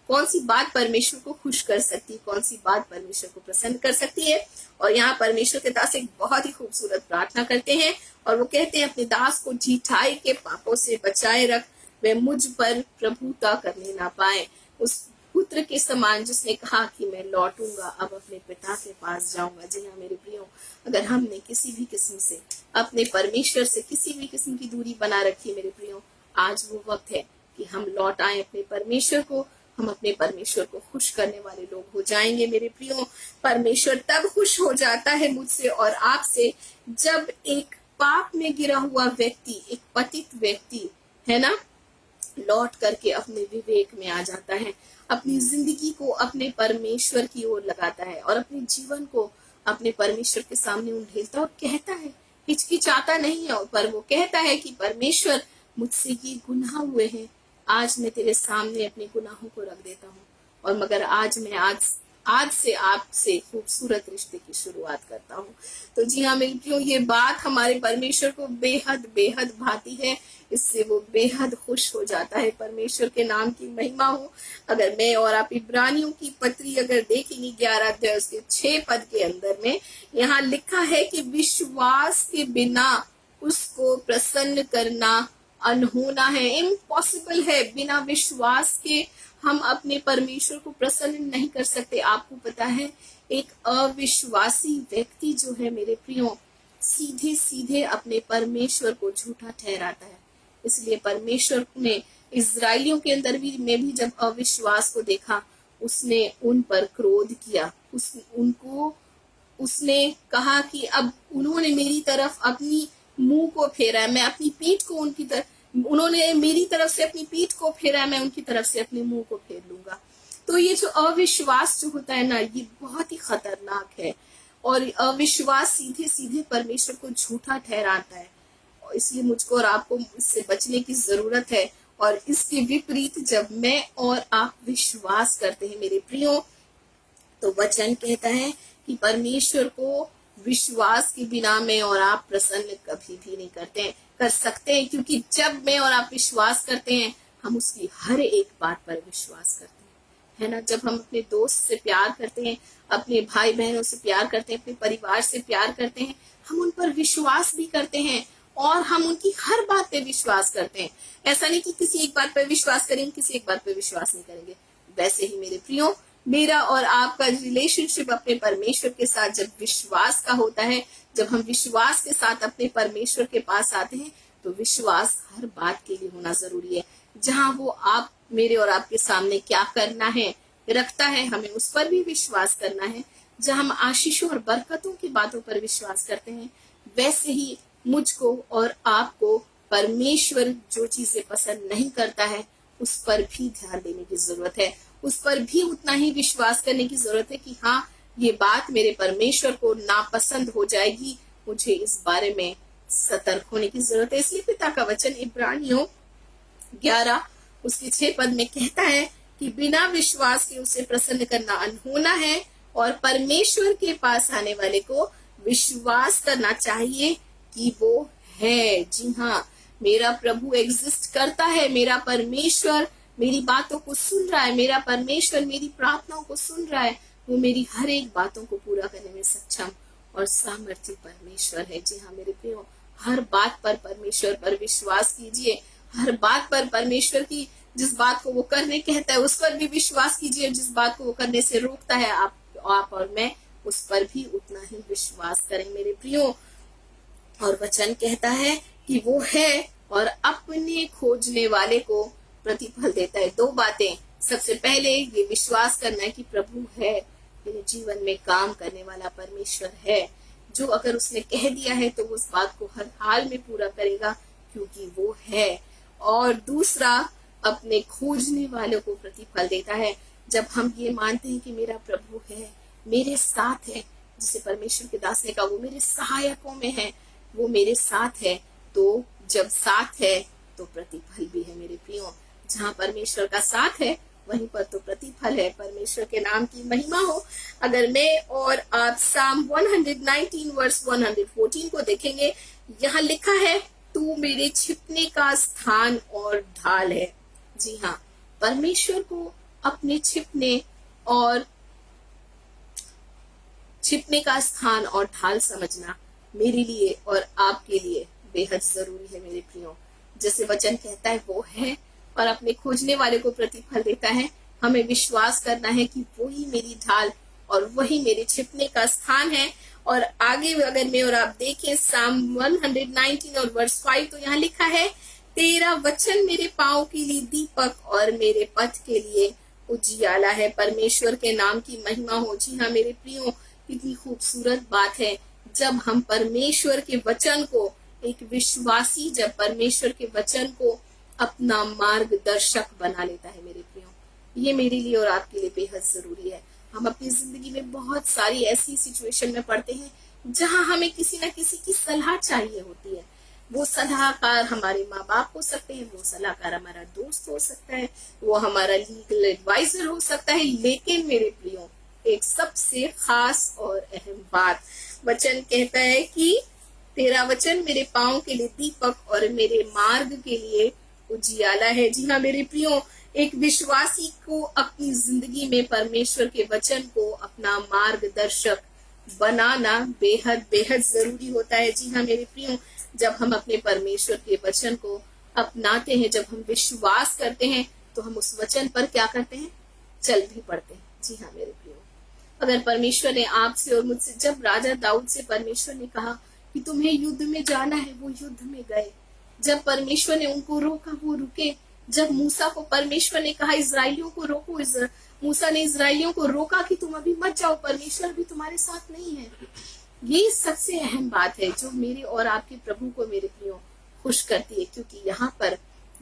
कौन सी बात परमेश्वर को खुश कर सकती है, कौन सी बात परमेश्वर को प्रसन्न कर सकती है। और यहाँ परमेश्वर के दास एक बहुत ही खूबसूरत प्रार्थना करते हैं और वो कहते हैं, अपने दास को ढिठाई के पापों से बचाए रख, वे मुझ पर प्रभुता करने ना पाए। उस पुत्र के समान जिसने कहा कि मैं लौटूंगा, अब अपने पिता के पास जाऊंगा। जी हाँ मेरे प्रियो, अगर हमने किसी भी किस्म से अपने परमेश्वर से किसी भी किस्म की दूरी बना रखी मेरे प्रियो, आज वो वक्त है कि हम लौट आए अपने परमेश्वर को, हम अपने परमेश्वर को खुश करने वाले लोग हो जाएंगे मेरे प्रियो। परमेश्वर तब खुश हो जाता है मुझसे और आपसे जब एक पाप में गिरा हुआ व्यक्ति, एक पतित व्यक्ति है ना, लौट करके अपने विवेक में आ जाता है, अपनी जिंदगी को अपने परमेश्वर की ओर लगाता है और अपने जीवन को अपने परमेश्वर के सामने उंडेलता और कहता है, हिचकिचाता नहीं है, पर वो कहता है कि परमेश्वर मुझसे ये गुनाह हुए हैं, आज मैं तेरे सामने अपने गुनाहों को रख देता हूँ और मगर आज मैं आज से आपसे खूबसूरत रिश्ते की शुरुआत करता हूँ। तो जी हाँ मेरी प्रियो, ये बात हमारे परमेश्वर को बेहद बेहद भाती है, इससे वो बेहद खुश हो जाता है। परमेश्वर के नाम की महिमा हो। अगर मैं और आप इब्रानियों की पत्री अगर देखेंगे 11 अध्याय उसके 6 पद के अंदर में यहाँ लिखा है कि विश्वास के बिना उसको प्रसन्न करना अनहोना है, इम्पॉसिबल है। बिना विश्वास के हम अपने परमेश्वर को प्रसन्न नहीं कर सकते। आपको पता है, एक अविश्वासी व्यक्ति जो है मेरे प्रियो, सीधे सीधे अपने परमेश्वर को झूठा ठहराता है। इसलिए परमेश्वर ने इजराइलियों के अंदर भी जब अविश्वास को देखा, उसने उन पर क्रोध किया, उसने कहा कि अब उन्होंने मेरी तरफ अपनी मुंह को फेरा है, मैं अपनी पीठ को उनकी तरफ, उन्होंने मेरी तरफ से अपनी पीठ को फेरा है, मैं उनकी तरफ से अपने मुंह को फेर लूंगा। तो ये जो अविश्वास जो होता है ना, ये बहुत ही खतरनाक है और अविश्वास सीधे सीधे परमेश्वर को झूठा ठहराता है। इसलिए मुझको और आपको इससे बचने की जरूरत है। और इसके विपरीत जब मैं और आप विश्वास करते हैं मेरे प्रियो, तो वचन कहता है कि परमेश्वर को विश्वास के बिना मैं और आप प्रसन्न कभी भी नहीं कर सकते हैं, क्योंकि जब मैं और आप विश्वास करते हैं, हम उसकी हर एक बात पर विश्वास करते हैं, है ना। जब हम अपने दोस्त से प्यार करते हैं, अपने भाई बहनों से प्यार करते हैं, अपने परिवार से प्यार करते हैं, हम उन पर विश्वास भी करते हैं और हम उनकी हर बात पे विश्वास करते हैं। ऐसा नहीं कि किसी एक बात पर विश्वास करेंगे, किसी एक बात पर विश्वास नहीं करेंगे। वैसे ही मेरे प्रियो, मेरा और आपका रिलेशनशिप अपने परमेश्वर के साथ जब विश्वास का होता है, जब हम विश्वास के साथ अपने परमेश्वर के पास आते हैं, तो विश्वास हर बात के लिए होना जरूरी है। जहाँ वो आप मेरे और आपके सामने क्या करना है रखता है, हमें उस पर भी विश्वास करना है। जहाँ हम आशीषों और बरकतों की बातों पर विश्वास करते हैं, वैसे ही मुझको और आपको परमेश्वर जो चीजें पसंद नहीं करता है उस पर भी ध्यान देने की जरूरत है। उस पर भी उतना ही विश्वास करने की जरूरत है कि हाँ, ये बात मेरे परमेश्वर को नापसंद हो जाएगी, मुझे इस बारे में सतर्क होने की जरूरत है। इसलिए पिता का वचन इब्रानियों 11 उसके 6 पद में कहता है कि बिना विश्वास के उसे प्रसन्न करना अनहोना है और परमेश्वर के पास आने वाले को विश्वास करना चाहिए कि वो है। जी हाँ, मेरा प्रभु एग्जिस्ट करता है, मेरा परमेश्वर मेरी बातों को सुन रहा है, मेरा परमेश्वर मेरी प्रार्थनाओं को सुन रहा है, वो मेरी हर एक बातों को पूरा करने में सक्षम और सामर्थ्य परमेश्वर है। जी हाँ मेरे प्रियो, हर बात पर परमेश्वर पर विश्वास कीजिए। हर बात पर परमेश्वर की जिस बात को वो करने कहता है उस पर भी विश्वास कीजिए। जिस बात को वो करने से रोकता है आप और मैं उस पर भी उतना ही विश्वास करें मेरे प्रियो। और वचन कहता है कि वो है और अपने खोजने वाले को प्रतिफल देता है। 2 बातें, सबसे पहले ये विश्वास करना है कि प्रभु है, मेरे जीवन में काम करने वाला परमेश्वर है, जो अगर उसने कह दिया है तो उस बात को हर हाल में पूरा करेगा क्योंकि वो है। और दूसरा, अपने खोजने वालों को प्रतिफल देता है। जब हम ये मानते हैं कि मेरा प्रभु है, मेरे साथ है, जिसे परमेश्वर के दास ने कहा वो मेरे सहायकों में है, वो मेरे साथ है, तो जब साथ है तो प्रतिफल भी है मेरे प्रियो। जहाँ परमेश्वर का साथ है वहीं पर तो प्रतिफल है। परमेश्वर के नाम की महिमा हो। अगर मैं और आप साम 119 वर्स 114 को देखेंगे, यहाँ लिखा है तू मेरे छिपने का स्थान और ढाल है। जी हाँ, परमेश्वर को अपने छिपने का स्थान और ढाल समझना मेरे लिए और आपके लिए बेहद जरूरी है मेरे प्रियो। जैसे वचन कहता है वो है और अपने खोजने वाले को प्रतिफल देता है, हमें विश्वास करना है कि वही मेरी ढाल और वही मेरे छिपने का स्थान है। और आगे अगर मैं और आप देखें साम 119 और वर्स 5, तो यहाँ लिखा है तेरा वचन मेरे पांव के लिए दीपक और मेरे पथ के लिए उजियाला है। परमेश्वर के नाम की महिमा हो। जी हाँ मेरे प्रियो, कितनी खूबसूरत बात है जब हम परमेश्वर के वचन को, एक विश्वासी जब परमेश्वर के वचन को अपना मार्गदर्शक बना लेता है मेरे प्रियो। ये मेरे लिए और आपके लिए बेहद जरूरी है। हम अपनी जिंदगी में बहुत सारी ऐसी सिचुएशन में पड़ते हैं जहां हमें किसी न किसी की सलाह चाहिए होती है। वो सलाहकार हमारे माँ बाप हो सकते हैं, वो सलाहकार हमारा दोस्त हो सकता है, वो हमारा लीगल एडवाइजर हो सकता है। लेकिन मेरे प्रियो, एक सबसे खास और अहम बात, वचन कहता है कि तेरा वचन मेरे पांव के लिए दीपक और मेरे मार्ग के लिए उजियाला है। जी हाँ मेरे प्रियो, एक विश्वासी को अपनी जिंदगी में परमेश्वर के वचन को अपना मार्गदर्शक बनाना बेहद बेहद जरूरी होता है। जी हाँ मेरे प्रियो, जब हम अपने परमेश्वर के वचन को अपनाते हैं, जब हम विश्वास करते हैं, तो हम उस वचन पर क्या करते हैं, चल भी पड़ते हैं। जी हाँ मेरे प्रियो, अगर परमेश्वर ने आपसे और मुझसे, जब राजा दाऊद से परमेश्वर ने कहा कि तुम्हें युद्ध में जाना है, वो युद्ध में गए। जब परमेश्वर ने उनको रोका, वो रुके। जब मूसा को परमेश्वर ने कहा इजराइलियों को रोको, मूसा ने इजराइलियों को रोका कि तुम अभी मत जाओ, परमेश्वर भी तुम्हारे साथ नहीं है। ये सबसे अहम बात है जो मेरे और आपके प्रभु को मेरे प्रियो खुश करती है, क्योंकि यहाँ पर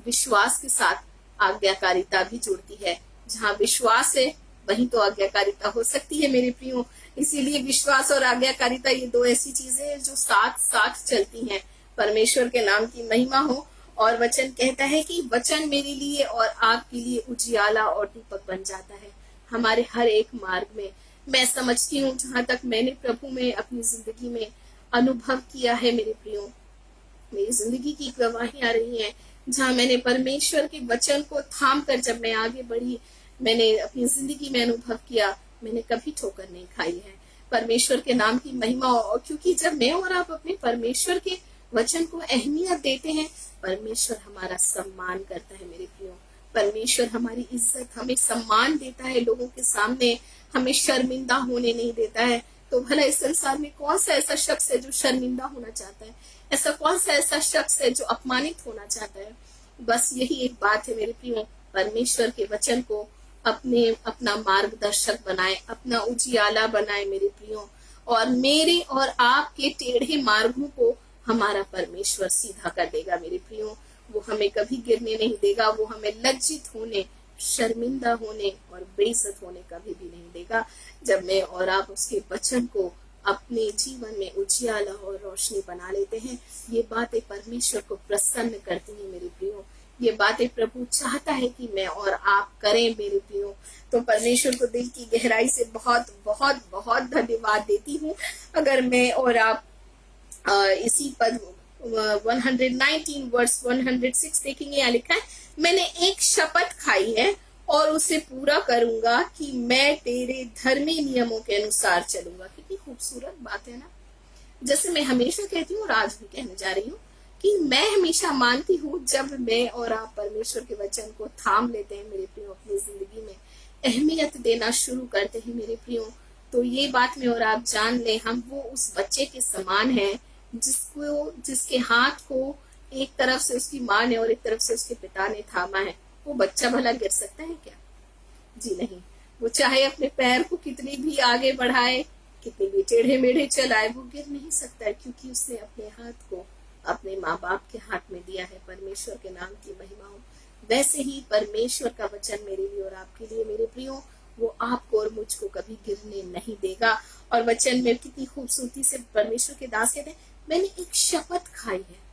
विश्वास के साथ आज्ञाकारिता भी जुड़ती है। जहाँ विश्वास है वहीं तो आज्ञाकारिता हो सकती है मेरे प्रियो। इसीलिए विश्वास और आज्ञाकारिता, ये 2 ऐसी चीजें हैं जो साथ साथ चलती हैं। परमेश्वर के नाम की महिमा हो। और वचन कहता है कि वचन मेरे लिए और आपके लिए उजियाला और दीपक बन जाता है हमारे हर एक मार्ग में। मैं समझती हूँ, जहां तक मैंने प्रभु में अपनी जिंदगी में अनुभव किया है मेरे प्रियो, मेरी जिंदगी की गवाही आ रही है, जहाँ मैंने परमेश्वर के वचन को थाम कर जब मैं आगे बढ़ी, मैंने अपनी जिंदगी में अनुभव किया, मैंने कभी ठोकर नहीं खाई है। परमेश्वर के नाम की महिमा। और क्योंकि जब मैं और आप अपने परमेश्वर के वचन को अहमियत देते हैं, परमेश्वर हमारा सम्मान करता है मेरे प्रियो। परमेश्वर हमारी इज्जत, हमें सम्मान देता है, लोगों के सामने हमें शर्मिंदा होने नहीं देता है। तो भला इस संसार में कौन सा ऐसा शख्स है जो शर्मिंदा होना चाहता है? ऐसा कौन सा ऐसा शख्स है जो अपमानित होना चाहता है? बस यही एक बात है मेरे प्रियो, परमेश्वर के वचन को अपना मार्गदर्शक बनाए, अपना उजियाला बनाए मेरे प्रियो, और मेरे और आपके टेढ़े मार्गों को हमारा परमेश्वर सीधा कर देगा मेरे प्रियो। वो हमें कभी गिरने नहीं देगा, वो हमें लज्जित होने, शर्मिंदा होने और बेइज्जत होने कभी भी नहीं देगा। जब मैं और आप उसके वचन को अपने जीवन में उजियाला और रोशनी बना लेते हैं, ये बातें परमेश्वर को प्रसन्न करती हैं मेरे प्रियो। ये बातें प्रभु चाहता है कि मैं और आप करें मेरे प्रियो। तो परमेश्वर को दिल की गहराई से बहुत बहुत बहुत धन्यवाद देती हूँ। अगर मैं और आप इसी पद 119 वर्स 106 देखेंगे, यहाँ लिखा है, मैंने एक शपथ खाई है और उसे पूरा करूंगा कि मैं तेरे धर्मी नियमों के अनुसार चलूंगा। कितनी खूबसूरत बात है ना। जैसे मैं हमेशा कहती हूँ और आज भी कहने जा रही हूँ कि मैं हमेशा मानती हूँ, जब मैं और आप परमेश्वर के वचन को थाम लेते हैं मेरे प्रियो, अपनी जिंदगी में अहमियत देना शुरू करते हैं मेरे प्रियो, तो ये बात में और आप जान ले, हम वो उस बच्चे के समान हैं जिसके हाथ को एक तरफ से उसकी माँ ने और एक तरफ से उसके पिता ने थामा है। वो बच्चा भला गिर सकता है क्या? जी नहीं। वो चाहे अपने पैर को कितनी भी आगे बढ़ाए, कितने भी टेढ़े मेढ़े चलाए, वो गिर नहीं सकता है, क्योंकि उसने अपने हाथ को अपने माँ बाप के हाथ में दिया है। परमेश्वर के नाम की महिमा हो। वैसे ही परमेश्वर का वचन मेरे लिए और आपके लिए मेरे प्रियो, वो आपको और मुझको कभी गिरने नहीं देगा। और वचन में कितनी खूबसूरती से परमेश्वर के दास कहते हैं, मैंने एक शपथ खाई है,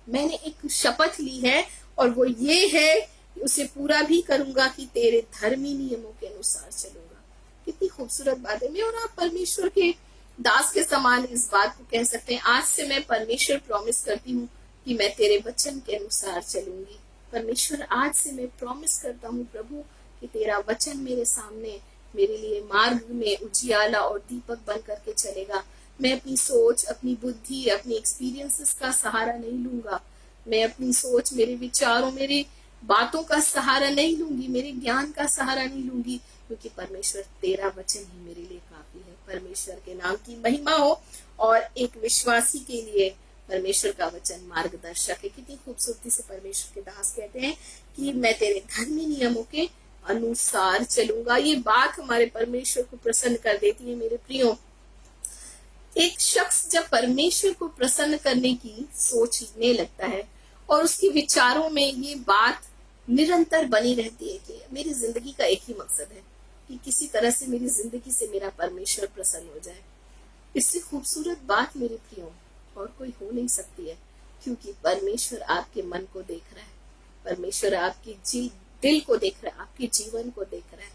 मैंने एक शपथ ली है, और वो ये है, उसे पूरा भी करूंगा कि तेरे धर्मी नियमों के अनुसार चलूंगा। कितनी खूबसूरत बात है। मैं और आप परमेश्वर के दास के समान इस बात को कह सकते हैं, आज से मैं परमेश्वर प्रॉमिस करती हूँ कि मैं तेरे वचन के अनुसार चलूंगी। परमेश्वर आज से मैं प्रॉमिस करता हूँ प्रभु कि तेरा वचन मेरे सामने, मेरे लिए मार्ग में उजियाला और दीपक बन करके चलेगा। मैं अपनी सोच, अपनी बुद्धि, अपनी एक्सपीरियंसेस का सहारा नहीं लूंगा। मैं अपनी सोच, मेरे विचारों, मेरी बातों का सहारा नहीं लूंगी, मेरे ज्ञान का सहारा नहीं लूंगी, क्योंकि परमेश्वर तेरा वचन ही मेरे लिए काफी है। परमेश्वर के नाम की महिमा हो। और एक विश्वासी के लिए परमेश्वर का वचन मार्गदर्शक है। कितनी खूबसूरती से परमेश्वर के दास कहते हैं कि मैं तेरे धर्मी नियमों के अनुसार चलूंगा। ये बात हमारे परमेश्वर को प्रसन्न कर देती है मेरे प्रियो। एक शख्स जब परमेश्वर को प्रसन्न करने की सोचने लगता है और उसके विचारों में ये बात निरंतर बनी रहती है कि मेरी जिंदगी का एक ही मकसद है कि किसी तरह से मेरी जिंदगी से मेरा परमेश्वर प्रसन्न हो जाए, इससे खूबसूरत बात मेरे प्रियो और कोई हो नहीं सकती है, क्योंकि परमेश्वर आपके मन को देख रहा है, परमेश्वर आपकी दिल को देख रहा है, आपके जीवन को देख रहा है,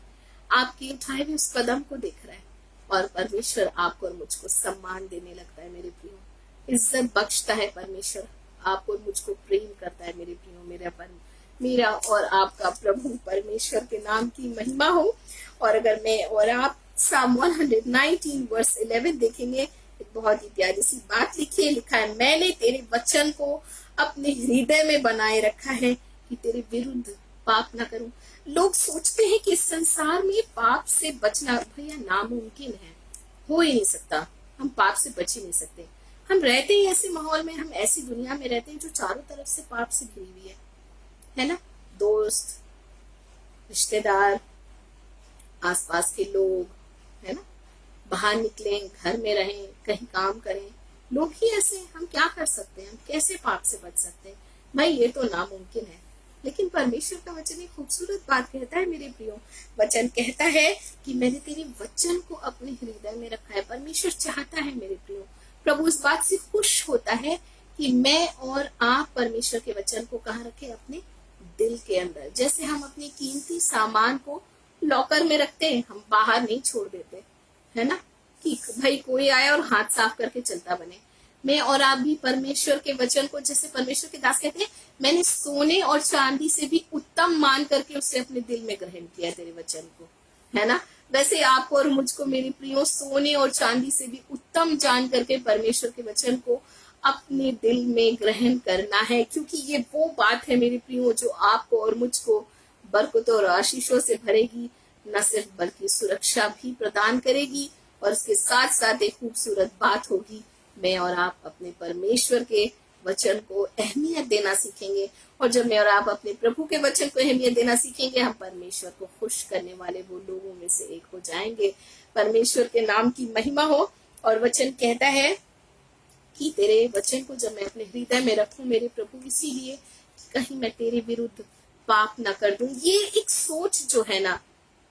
आपके उठाए हुए उस कदम को देख रहा है, और परमेश्वर आपको और मुझको सम्मान देने लगता है मेरे प्रियो, इज्जत बख्शता है परमेश्वर, आपको और मुझको प्रेम करता है मेरे प्रियो। मेरा और आपका प्रभु परमेश्वर के नाम की महिमा हो। और अगर मैं और आप साम 119 वर्स 11 देखेंगे, एक बहुत ही प्यारी सी बात लिखा है, मैंने तेरे वचन को अपने हृदय में बनाए रखा है कि तेरे विरुद्ध पाप ना करूं। लोग सोचते हैं कि इस संसार में पाप से बचना भैया नामुमकिन है, हो ही नहीं सकता, हम पाप से बच ही नहीं सकते। हम रहते हैं ऐसे माहौल में, हम ऐसी दुनिया में रहते हैं जो चारों तरफ से पाप से घिरी हुई है ना। दोस्त, रिश्तेदार, आसपास के लोग, है ना, बाहर निकलें, घर में रहें, कहीं काम करें, लोग ही ऐसे, हम क्या कर सकते हैं, हम कैसे पाप से बच सकते हैं भाई, ये तो नामुमकिन है। लेकिन परमेश्वर का वचन एक खूबसूरत बात कहता है मेरे प्रियो, वचन कहता है कि मैंने तेरे वचन को अपने हृदय में रखा है। परमेश्वर चाहता है मेरे प्रियो, प्रभु इस बात से खुश होता है कि मैं और आप परमेश्वर के वचन को कहाँ रखे, अपने दिल के अंदर। जैसे हम अपने कीमती सामान को लॉकर में रखते हैं, हम बाहर नहीं छोड़ देते, है ना, कि भाई कोई आए और हाथ साफ करके चलता बने। मैं और आप भी परमेश्वर के वचन को, जैसे परमेश्वर के दास कहते हैं, मैंने सोने और चांदी से भी उत्तम मान करके उसे अपने दिल में ग्रहण किया तेरे वचन को, है ना। वैसे आपको और मुझको मेरे प्रियो सोने और चांदी से भी उत्तम जान करके परमेश्वर के वचन को अपने दिल में ग्रहण करना है, क्योंकि ये वो बात है मेरे प्रियो जो आपको और मुझको बरकतों और आशीषों से भरेगी, न सिर्फ बल्कि सुरक्षा भी प्रदान करेगी। और उसके साथ साथ एक खूबसूरत बात होगी, मैं और आप अपने परमेश्वर के वचन को अहमियत देना सीखेंगे। और जब मैं और आप अपने प्रभु के वचन को अहमियत देना सीखेंगे, हम परमेश्वर को खुश करने वाले वो लोगों में से एक हो जाएंगे। परमेश्वर के नाम की महिमा हो। और वचन कहता है कि तेरे वचन को जब मैं अपने हृदय में रखूं मेरे प्रभु, इसीलिए कहीं मैं तेरे विरुद्ध पाप ना कर दूं। ये एक सोच जो है ना,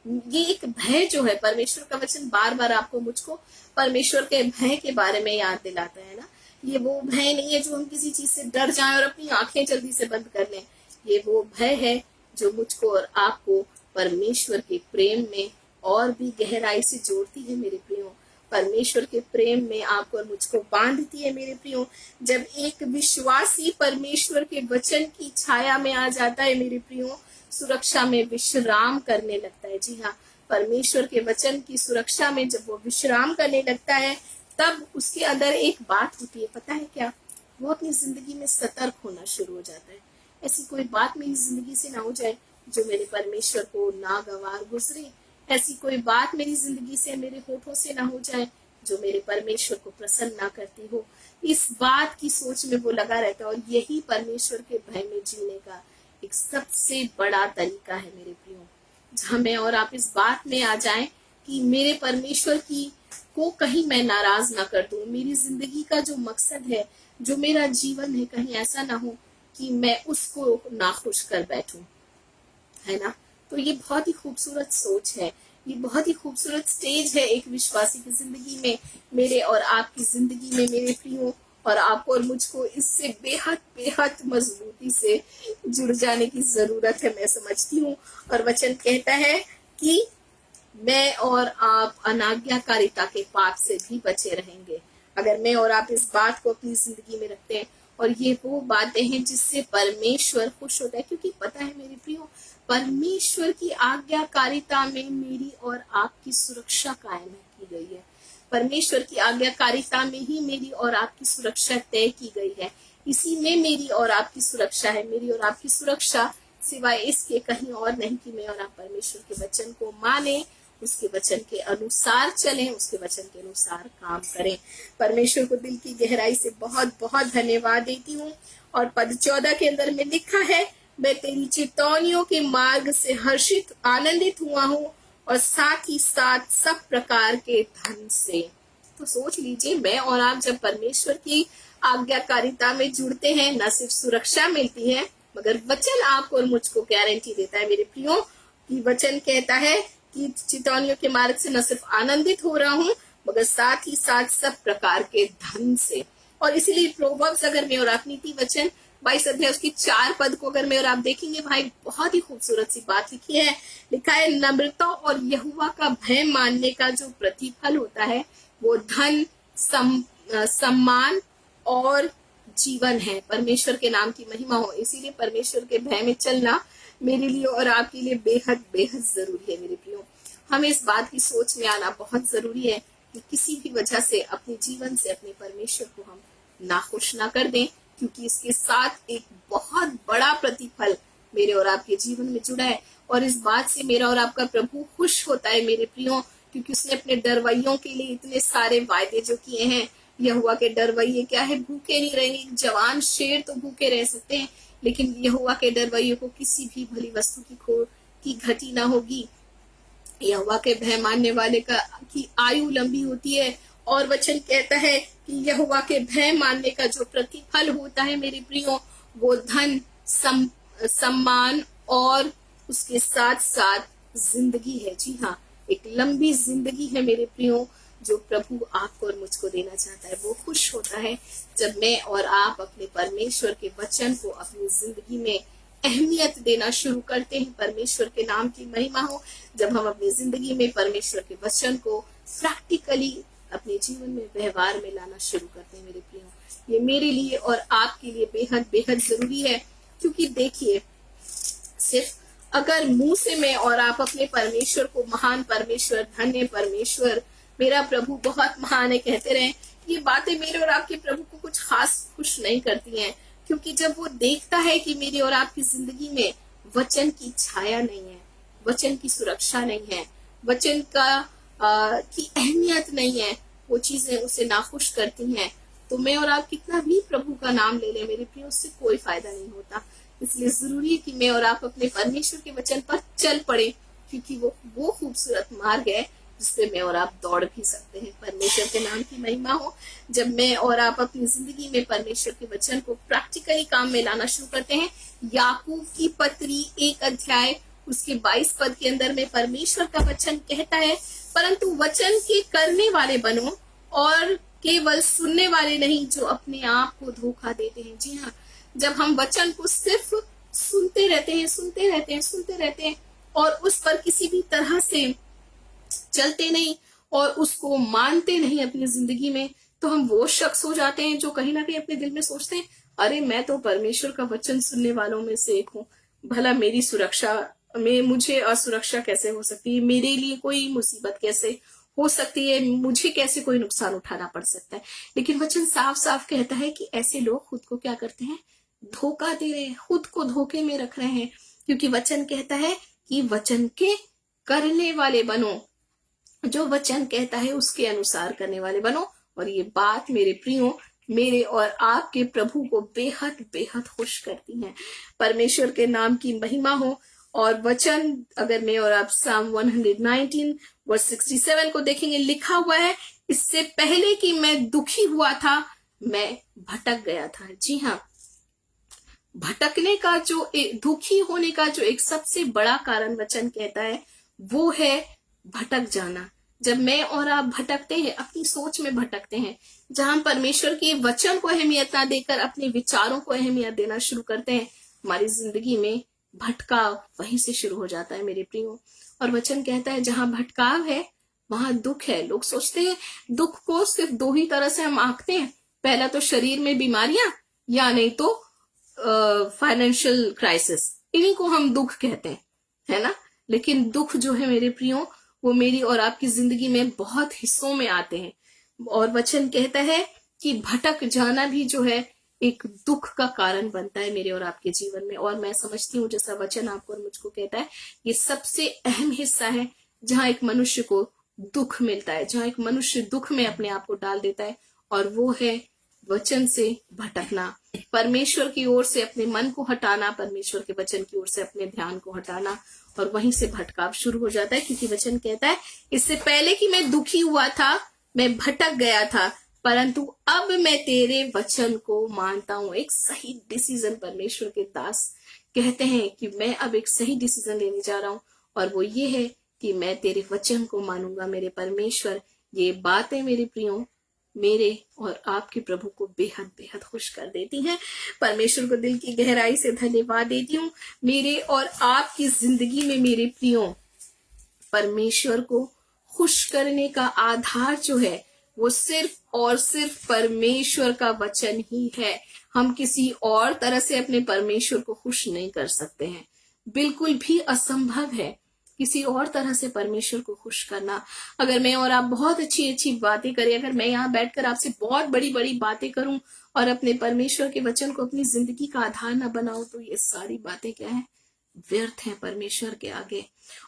ये एक भय जो है, परमेश्वर का वचन बार बार आपको मुझको परमेश्वर के भय के बारे में याद दिलाता है ना। ये वो भय नहीं है जो हम किसी चीज से डर जाएं और अपनी आंखें जल्दी से बंद कर लें। ये वो भय है जो मुझको और आपको परमेश्वर के प्रेम में और भी गहराई से जोड़ती है मेरे प्रियो। परमेश्वर के प्रेम में आपको और मुझको बांधती है मेरे प्रियो। जब एक विश्वासी परमेश्वर के वचन की छाया में आ जाता है मेरे प्रियो, सुरक्षा में विश्राम करने लगता है। जी हाँ, परमेश्वर के वचन की सुरक्षा में जब वो विश्राम करने लगता है, तब उसके अंदर एक बात होती है, पता है क्या? वो अपनी जिंदगी में सतर्क होना शुरू हो जाता है। ऐसी कोई बात मेरी जिंदगी से ना हो जाए जो मेरे परमेश्वर को नागवार गुजरे। ऐसी कोई बात मेरी जिंदगी से, मेरे होठों से ना हो जाए जो मेरे परमेश्वर को प्रसन्न ना करती हो। इस बात की सोच में वो लगा रहता है। और यही परमेश्वर के भय में जीने का एक सबसे बड़ा तरीका है मेरे प्रियो, जहां मैं और आप इस बात में आ जाएं कि मेरे परमेश्वर की को कहीं मैं नाराज ना कर दूं। मेरी जिंदगी का जो मकसद है, जो मेरा जीवन है, कहीं ऐसा ना हो कि मैं उसको नाखुश कर बैठूं, है ना। तो ये बहुत ही खूबसूरत सोच है, ये बहुत ही खूबसूरत स्टेज है एक विश्वासी की जिंदगी में, मेरे और आपकी जिंदगी में मेरे प्रियो। और आपको और मुझको इससे बेहद बेहद मजबूती से जुड़ जाने की जरूरत है, मैं समझती हूँ। और वचन कहता है कि मैं और आप अनाज्ञाकारिता के पाप से भी बचे रहेंगे। अगर मैं और आप इस बात को अपनी जिंदगी में रखते हैं, और ये वो बातें हैं जिससे परमेश्वर खुश होता है। क्योंकि पता है मेरे प्रियो, परमेश्वर की आज्ञाकारिता में मेरी और आपकी सुरक्षा कायम की गई है। परमेश्वर की आज्ञाकारिता में ही मेरी और आपकी सुरक्षा तय की गई है। इसी में मेरी और आपकी सुरक्षा है। मेरी और आपकी सुरक्षा सिवाय इसके कहीं और नहीं कि मैं और आप परमेश्वर के वचन को माने, उसके वचन के अनुसार चलें, उसके वचन के अनुसार काम करें। परमेश्वर को दिल की गहराई से बहुत बहुत धन्यवाद देती हूँ। और पद 14 के अंदर में लिखा है, मैं तेरी चेतावनियों के मार्ग से हर्षित आनंदित हुआ हूँ, और साथ ही साथ सब प्रकार के धन से। तो सोच लीजिए, मैं और आप जब परमेश्वर की आज्ञाकारिता में जुड़ते हैं, न सिर्फ सुरक्षा मिलती है, मगर वचन आपको और मुझको गारंटी देता है मेरे प्रियो, कि वचन कहता है कि चेतावनियों के मार्ग से न सिर्फ आनंदित हो रहा हूँ, मगर साथ ही साथ सब प्रकार के धन से। और इसीलिए प्रोवर्ब्स, अगर मैं और आप नीति वचन 22 अध्याय उसकी 4 पद को अगर मैं और आप देखेंगे, भाई बहुत ही खूबसूरत सी बात लिखी है। लिखा है, नम्रता और यहोवा का भय मानने का जो प्रतिफल होता है वो धन, सम्मान और जीवन है। परमेश्वर के नाम की महिमा हो। इसीलिए परमेश्वर के भय में चलना मेरे लिए और आपके लिए बेहद बेहद जरूरी है मेरे प्रियो। हमें इस बात की सोच में आना बहुत जरूरी है कि किसी भी वजह से अपने जीवन से अपने परमेश्वर को हम नाखुश ना कर दें, क्योंकि इसके साथ एक बहुत बड़ा प्रतिफल मेरे और आपके जीवन में जुड़ा है। और इस बात से मेरा और आपका प्रभु खुश होता है मेरे प्रियो, क्योंकि उसने अपने डरवैयों के लिए इतने सारे वायदे जो किए हैं। यहोवा के डरवैये क्या है? भूखे नहीं रहेंगे। जवान शेर तो भूखे रह सकते हैं, लेकिन यहोवा के डरवैयों को किसी भी भली वस्तु की घटी ना होगी। यहोवा के भय मानने वाले की आयु लंबी होती है। और वचन कहता है कि यहोवा के भय मानने का जो प्रतिफल होता है मेरे प्रियो, वो धन, सम्मान और उसके साथ साथ जिंदगी है। जी हाँ, एक लंबी जिंदगी है मेरे प्रियो, जो प्रभु आपको और मुझको देना चाहता है। वो खुश होता है जब मैं और आप अपने परमेश्वर के वचन को अपनी जिंदगी में अहमियत देना शुरू करते हैं। परमेश्वर के नाम की महिमा हो। जब हम अपनी जिंदगी में परमेश्वर के वचन को प्रैक्टिकली अपने जीवन में, व्यवहार में लाना शुरू करते हैं मेरे प्रियो, ये मेरे लिए और आपके लिए बेहद बेहद जरूरी है। क्योंकि देखिए, सिर्फ अगर मुंह से मैं और आप अपने परमेश्वर को महान परमेश्वर, धन्य परमेश्वर, मेरा प्रभु बहुत महान है कहते रहे, ये बातें मेरे और आपके प्रभु को कुछ खास खुश नहीं करती हैं। क्योंकि जब वो देखता है कि मेरी और आपकी जिंदगी में वचन की छाया नहीं है, वचन की सुरक्षा नहीं है, वचन की अहमियत नहीं है, वो चीजें उसे नाखुश करती हैं, तो मैं और आप कितना भी प्रभु का नाम ले लें मेरे प्रिय, उससे कोई फायदा नहीं होता। इसलिए जरूरी है कि मैं और आप अपने परमेश्वर के वचन पर चल पड़े, क्योंकि वो खूबसूरत मार्ग है जिसपे मैं और आप दौड़ भी सकते हैं। परमेश्वर के नाम की महिमा हो। जब मैं और आप अपनी जिंदगी में परमेश्वर के वचन को प्रैक्टिकली काम में लाना शुरू करते हैं, याकूब की पत्री 1 अध्याय उसके 22 पद के अंदर में परमेश्वर का वचन कहता है, परंतु वचन के करने वाले बनो और केवल सुनने वाले नहीं जो अपने आप को धोखा देते हैं। जी हाँ, जब हम वचन को सिर्फ सुनते रहते हैं और उस पर किसी भी तरह से चलते नहीं और उसको मानते नहीं अपनी जिंदगी में, तो हम वो शख्स हो जाते हैं जो कहीं ना कहीं अपने दिल में सोचते हैं, अरे मैं तो परमेश्वर का वचन सुनने वालों में से एक हूँ, भला मेरी सुरक्षा में मुझे असुरक्षा कैसे हो सकती है, मेरे लिए कोई मुसीबत कैसे हो सकती है, मुझे कैसे कोई नुकसान उठाना पड़ सकता है। लेकिन वचन साफ साफ कहता है कि ऐसे लोग खुद को क्या करते हैं, धोखा दे रहे हैं, खुद को धोखे में रख रहे हैं, क्योंकि वचन कहता है कि वचन के करने वाले बनो, जो वचन कहता है उसके अनुसार करने वाले बनो। और ये बात मेरे प्रियो, मेरे और आपके प्रभु को बेहद बेहद खुश करती है। परमेश्वर के नाम की महिमा हो। और वचन अगर मैं और आप साम 119 वर्स 67 को देखेंगे, लिखा हुआ है, इससे पहले कि मैं दुखी हुआ था मैं भटक गया था। जी हाँ, भटकने का दुखी होने का जो एक सबसे बड़ा कारण वचन कहता है वो है भटक जाना। जब मैं और आप भटकते हैं, अपनी सोच में भटकते हैं, जहां परमेश्वर के वचन को अहमियत ना देकर अपने विचारों को अहमियत देना शुरू करते हैं, हमारी जिंदगी में भटकाव वहीं से शुरू हो जाता है मेरे प्रियो। और वचन कहता है जहां भटकाव है वहां दुख है। लोग सोचते हैं दुख को सिर्फ 2 ही तरह से हम आंकते हैं, पहला तो शरीर में बीमारियां, या नहीं तो फाइनेंशियल क्राइसिस, इन्हीं को हम दुख कहते हैं, है ना। लेकिन दुख जो है मेरे प्रियो, वो मेरी और आपकी जिंदगी में बहुत हिस्सों में आते हैं। और वचन कहता है कि भटक जाना भी जो है एक दुख का कारण बनता है मेरे और आपके जीवन में। और मैं समझती हूँ जैसा वचन आपको और मुझको कहता है, ये सबसे अहम हिस्सा है जहां एक मनुष्य को दुख मिलता है, जहां एक मनुष्य दुख में अपने आप को डाल देता है, और वो है वचन से भटकना, परमेश्वर की ओर से अपने मन को हटाना, परमेश्वर के वचन की ओर से अपने ध्यान को हटाना, और वहीं से भटकाव शुरू हो जाता है। क्योंकि वचन कहता है इससे पहले कि मैं दुखी हुआ था मैं भटक गया था, परंतु अब मैं तेरे वचन को मानता हूं। एक सही डिसीजन, परमेश्वर के दास कहते हैं कि मैं अब एक सही डिसीजन लेने जा रहा हूं, और वो ये है कि मैं तेरे वचन को मानूंगा। मेरे परमेश्वर, ये बातें मेरे प्रियो मेरे और आपके प्रभु को बेहद बेहद खुश कर देती हैं। परमेश्वर को दिल की गहराई से धन्यवाद देती हूँ। मेरे और आपकी जिंदगी में मेरे प्रियो, परमेश्वर को खुश करने का आधार जो है वो सिर्फ और सिर्फ परमेश्वर का वचन ही है। हम किसी और तरह से अपने परमेश्वर को खुश नहीं कर सकते हैं, बिल्कुल भी असंभव है किसी और तरह से परमेश्वर को खुश करना। अगर मैं और आप बहुत अच्छी अच्छी बातें करें, अगर मैं यहाँ बैठकर आपसे बहुत बड़ी बड़ी बातें करूं और अपने परमेश्वर के वचन को अपनी जिंदगी का आधार न बनाऊं, तो ये सारी बातें क्या है, व्यर्थ है परमेश्वर के आगे।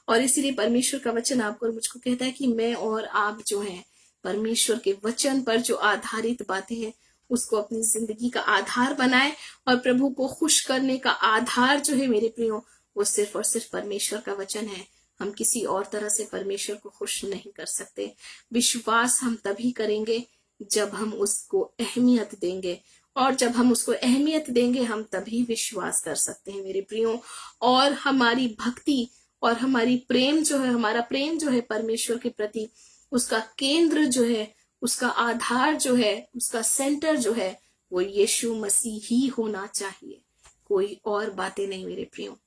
और इसीलिए परमेश्वर का वचन आपको और मुझको कहता है कि मैं और आप जो है परमेश्वर के वचन पर जो आधारित बातें हैं उसको अपनी जिंदगी का आधार बनाए, और प्रभु को खुश करने का आधार जो है मेरे प्रियो वो सिर्फ और सिर्फ परमेश्वर का वचन है। हम किसी और तरह से परमेश्वर को खुश नहीं कर सकते। विश्वास हम तभी करेंगे जब हम उसको अहमियत देंगे, और जब हम उसको अहमियत देंगे हम तभी विश्वास कर सकते हैं मेरे प्रियो। और हमारी भक्ति और हमारी प्रेम जो है, हमारा प्रेम जो है परमेश्वर के प्रति, उसका केंद्र जो है, उसका आधार जो है, उसका सेंटर जो है वो यीशु मसीह ही होना चाहिए, कोई और बातें नहीं मेरे प्रियो।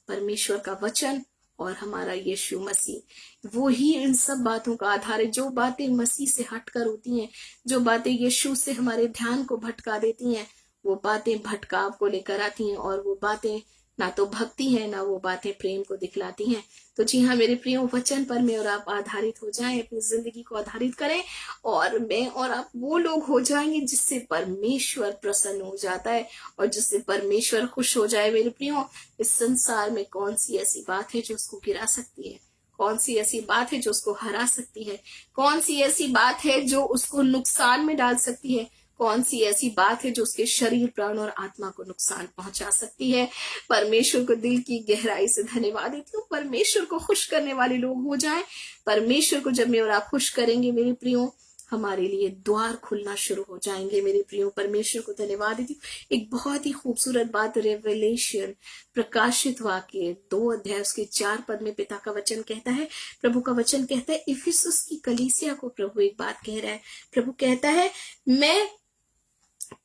परमेश्वर का वचन और हमारा यीशु मसीह, वो ही इन सब बातों का आधार है। जो बातें मसीह से हटकर होती हैं, जो बातें यीशु से हमारे ध्यान को भटका देती हैं, वो बातें भटकाव को लेकर आती हैं, और वो बातें ना तो भक्ति है, ना वो बातें प्रेम को दिखलाती हैं। तो जी हाँ मेरे प्रियो, वचन पर मैं और आप आधारित हो जाएं, अपनी जिंदगी को आधारित करें, और मैं और आप वो लोग हो जाएंगे जिससे परमेश्वर प्रसन्न हो जाता है और जिससे परमेश्वर खुश हो जाए। मेरे प्रियो, इस संसार में कौन सी ऐसी बात है जो उसको गिरा सकती है? कौन सी ऐसी बात है जो उसको हरा सकती है? कौन सी ऐसी बात है जो उसको नुकसान में डाल सकती है? कौन सी ऐसी बात है जो उसके शरीर, प्राण और आत्मा को नुकसान पहुंचा सकती है? परमेश्वर को दिल की गहराई से धन्यवाद देती हूँ। परमेश्वर को खुश करने वाले लोग हो जाएं। परमेश्वर को जब मैं और आप खुश करेंगे मेरे प्रियो, हमारे लिए द्वार खुलना शुरू हो जाएंगे। मेरे प्रियो, परमेश्वर को धन्यवाद देती हूँ। एक बहुत ही खूबसूरत बात, रेवलेशन, प्रकाशित वाक्य 2 अध्याय उसके 4 पद में पिता का वचन कहता है, प्रभु का वचन कहता है, इफिसुस की कलीसिया को प्रभु एक बात कह रहा है। प्रभु कहता है, मैं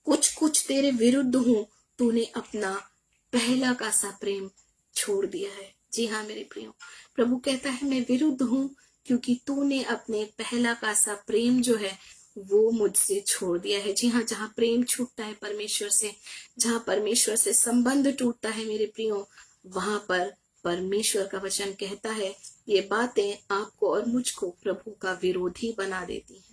कुछ तेरे विरुद्ध हूं, तूने अपना पहला का सा प्रेम छोड़ दिया है। जी हाँ मेरे प्रियो, प्रभु कहता है मैं विरुद्ध हूं क्योंकि तूने अपने पहला का सा प्रेम जो है वो मुझसे छोड़ दिया है। जी हाँ, जहाँ प्रेम छूटता है परमेश्वर से, जहाँ परमेश्वर से संबंध टूटता है मेरे प्रियो, वहां पर परमेश्वर का वचन कहता है ये बातें आपको और मुझको प्रभु का विरोधी बना देती हैं।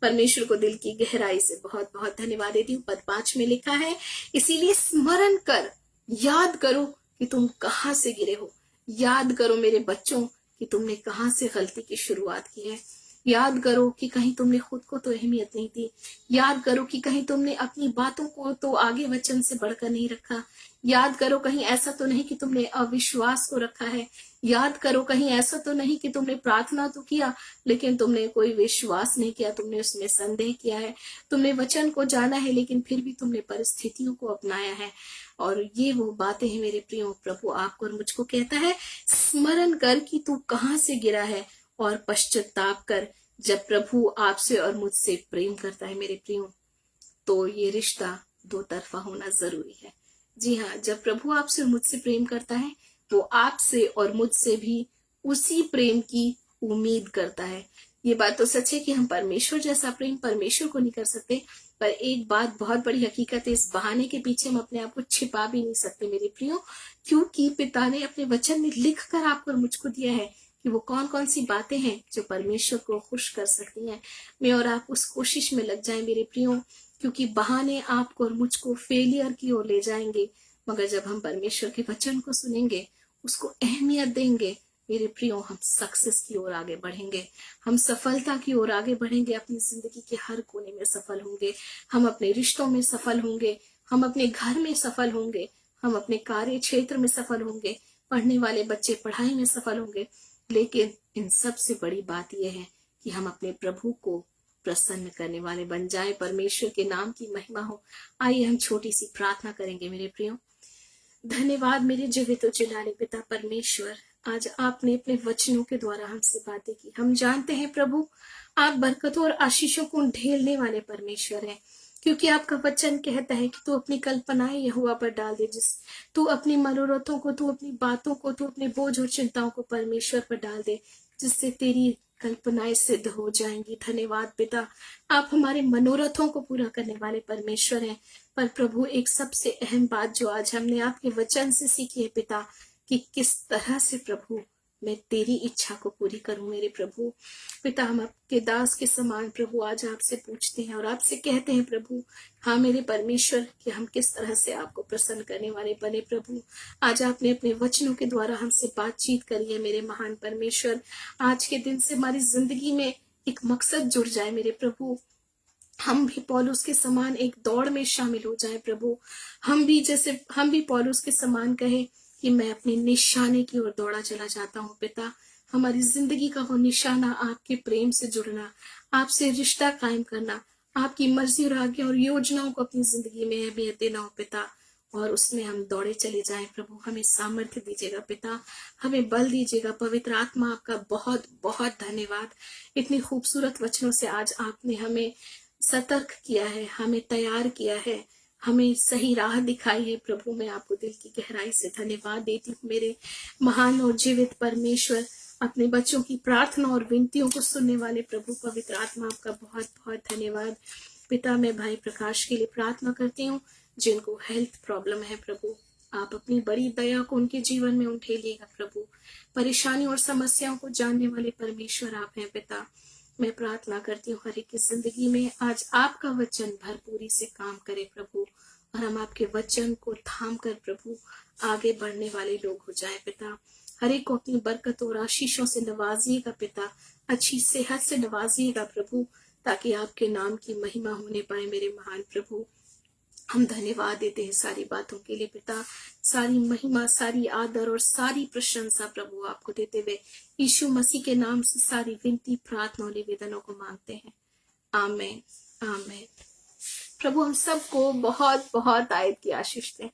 परमेश्वर को दिल की गहराई से बहुत बहुत धन्यवाद देती हूँ। पद 5 में लिखा है, इसीलिए स्मरण कर, याद करो कि तुम कहाँ से गिरे हो। याद करो मेरे बच्चों कि तुमने कहाँ से गलती की शुरुआत की है। याद करो कि कहीं तुमने खुद को तो अहमियत नहीं दी। याद करो कि कहीं तुमने अपनी बातों को तो आगे वचन से बढ़कर नहीं रखा। याद करो कहीं ऐसा तो नहीं कि तुमने अविश्वास को रखा है। याद करो कहीं ऐसा तो नहीं कि तुमने प्रार्थना तो किया लेकिन तुमने कोई विश्वास नहीं किया, तुमने उसमें संदेह किया है। तुमने वचन को जाना है लेकिन फिर भी तुमने परिस्थितियों को अपनाया है। और ये वो बातें हैं मेरे प्रियो, प्रभु आपको और मुझको कहता है, स्मरण कर कि तू कहाँ से गिरा है और पश्चाताप कर। जब प्रभु आपसे और मुझसे प्रेम करता है मेरे प्रियो, तो ये रिश्ता दो तरफा होना जरूरी है। जी हाँ, जब प्रभु आपसे और मुझसे प्रेम करता है, वो आपसे और मुझसे भी उसी प्रेम की उम्मीद करता है। ये बात तो सच है कि हम परमेश्वर जैसा प्रेम परमेश्वर को नहीं कर सकते, पर एक बात बहुत बड़ी हकीकत है, इस बहाने के पीछे हम अपने आप को छिपा भी नहीं सकते मेरे प्रियो, क्योंकि पिता ने अपने वचन में लिख कर आपको और मुझको दिया है कि वो कौन कौन सी बातें हैं जो परमेश्वर को खुश कर सकती हैं। मैं और आप उस कोशिश में लग जाएं मेरे प्रियो, क्योंकि बहाने आपको और मुझको फेलियर की ओर ले जाएंगे। मगर जब हम परमेश्वर के वचन को सुनेंगे, उसको अहमियत देंगे मेरे प्रियो, हम सक्सेस की ओर आगे बढ़ेंगे, हम सफलता की ओर आगे बढ़ेंगे, अपनी जिंदगी के हर कोने में सफल होंगे, हम अपने रिश्तों में सफल होंगे, हम अपने घर में सफल होंगे, हम अपने कार्य क्षेत्र में सफल होंगे, पढ़ने वाले बच्चे पढ़ाई में सफल होंगे। लेकिन इन सबसे बड़ी बात यह है कि हम अपने प्रभु को प्रसन्न करने वाले बन जाए। परमेश्वर के नाम की महिमा हो। आइए हम छोटी सी प्रार्थना करेंगे मेरे प्रियो। धन्यवाद मेरे जीवित और जिलाने पिता परमेश्वर, आज आपने अपने वचनों के द्वारा हमसे बातें की। हम जानते हैं प्रभु, आप बरकतों और आशीषों को ढेलने वाले परमेश्वर हैं, क्योंकि आपका वचन कहता है कि तू अपनी कल्पनाएं यहोवा पर डाल दे, जिस तू अपनी मनोरथों को, तू अपनी बातों को, तू अपने बोझ और चिंताओं को परमेश्वर पर डाल दे, जिससे तेरी कल्पनाएं सिद्ध हो जाएंगी। धन्यवाद पिता, आप हमारे मनोरथों को पूरा करने वाले परमेश्वर हैं। पर प्रभु, एक सबसे अहम बात जो आज हमने आपके वचन से सीखी है पिता, कि किस तरह से प्रभु मैं तेरी इच्छा को पूरी करूं। मेरे प्रभु पिता, हम आपके दास के समान प्रभु आज आपसे पूछते हैं और आपसे कहते हैं प्रभु, हाँ मेरे परमेश्वर, कि हम किस तरह से आपको प्रसन्न करने वाले बने। प्रभु, आज आपने अपने वचनों के द्वारा हमसे बातचीत करी है मेरे महान परमेश्वर। आज के दिन से हमारी जिंदगी में एक मकसद जुड़ जाए मेरे प्रभु, हम भी पौलुस के समान एक दौड़ में शामिल हो जाएं प्रभु। हम भी पौलुस के समान कहे कि मैं अपने निशाने की ओर दौड़ा चला जाता हूँ पिता। हमारी जिंदगी का हो निशाना आपके प्रेम से जुड़ना, आपसे रिश्ता कायम करना, आपकी मर्जी और आज्ञा और योजनाओं को अपनी जिंदगी में अहमियत देना हो पिता, और उसमें हम दौड़े चले जाएं प्रभु। हमें सामर्थ्य दीजिएगा पिता, हमें बल दीजिएगा। पवित्र आत्मा, आपका बहुत बहुत धन्यवाद। इतनी खूबसूरत वचनों से आज आपने हमें सतर्क किया है, हमें तैयार किया है, हमें सही राह दिखाई है प्रभु। मैं आपको दिल की गहराई से धन्यवाद देती हूँ मेरे महान और जीवित परमेश्वर। अपने बच्चों की प्रार्थना और विनतियों को सुनने वाले प्रभु पवित्र आत्मा, आपका बहुत बहुत धन्यवाद पिता। मैं भाई प्रकाश के लिए प्रार्थना करती हूँ जिनको हेल्थ प्रॉब्लम है प्रभु, आप अपनी बड़ी दया को उनके जीवन में उठेलिएगा प्रभु। परेशानी और समस्याओं को जानने वाले परमेश्वर आप हैं पिता। मैं प्रार्थना करती हूँ हर एक की जिंदगी में आज आपका वचन भरपूरी से काम करे प्रभु, और हम आपके वचन को थाम कर प्रभु आगे बढ़ने वाले लोग हो जाए पिता। हर एक को अपनी बरकत और आशीषों से नवाजिएगा पिता, अच्छी सेहत से नवाजिएगा प्रभु, ताकि आपके नाम की महिमा होने पाए मेरे महान प्रभु। हम धन्यवाद देते हैं सारी बातों के लिए पिता। सारी महिमा, सारी आदर और सारी प्रशंसा प्रभु आपको देते हुए यीशु मसीह के नाम से सारी विनती, प्रार्थना और निवेदनों को मांगते हैं। आमीन आमीन। प्रभु हम सबको बहुत बहुत आयत की आशीष दें।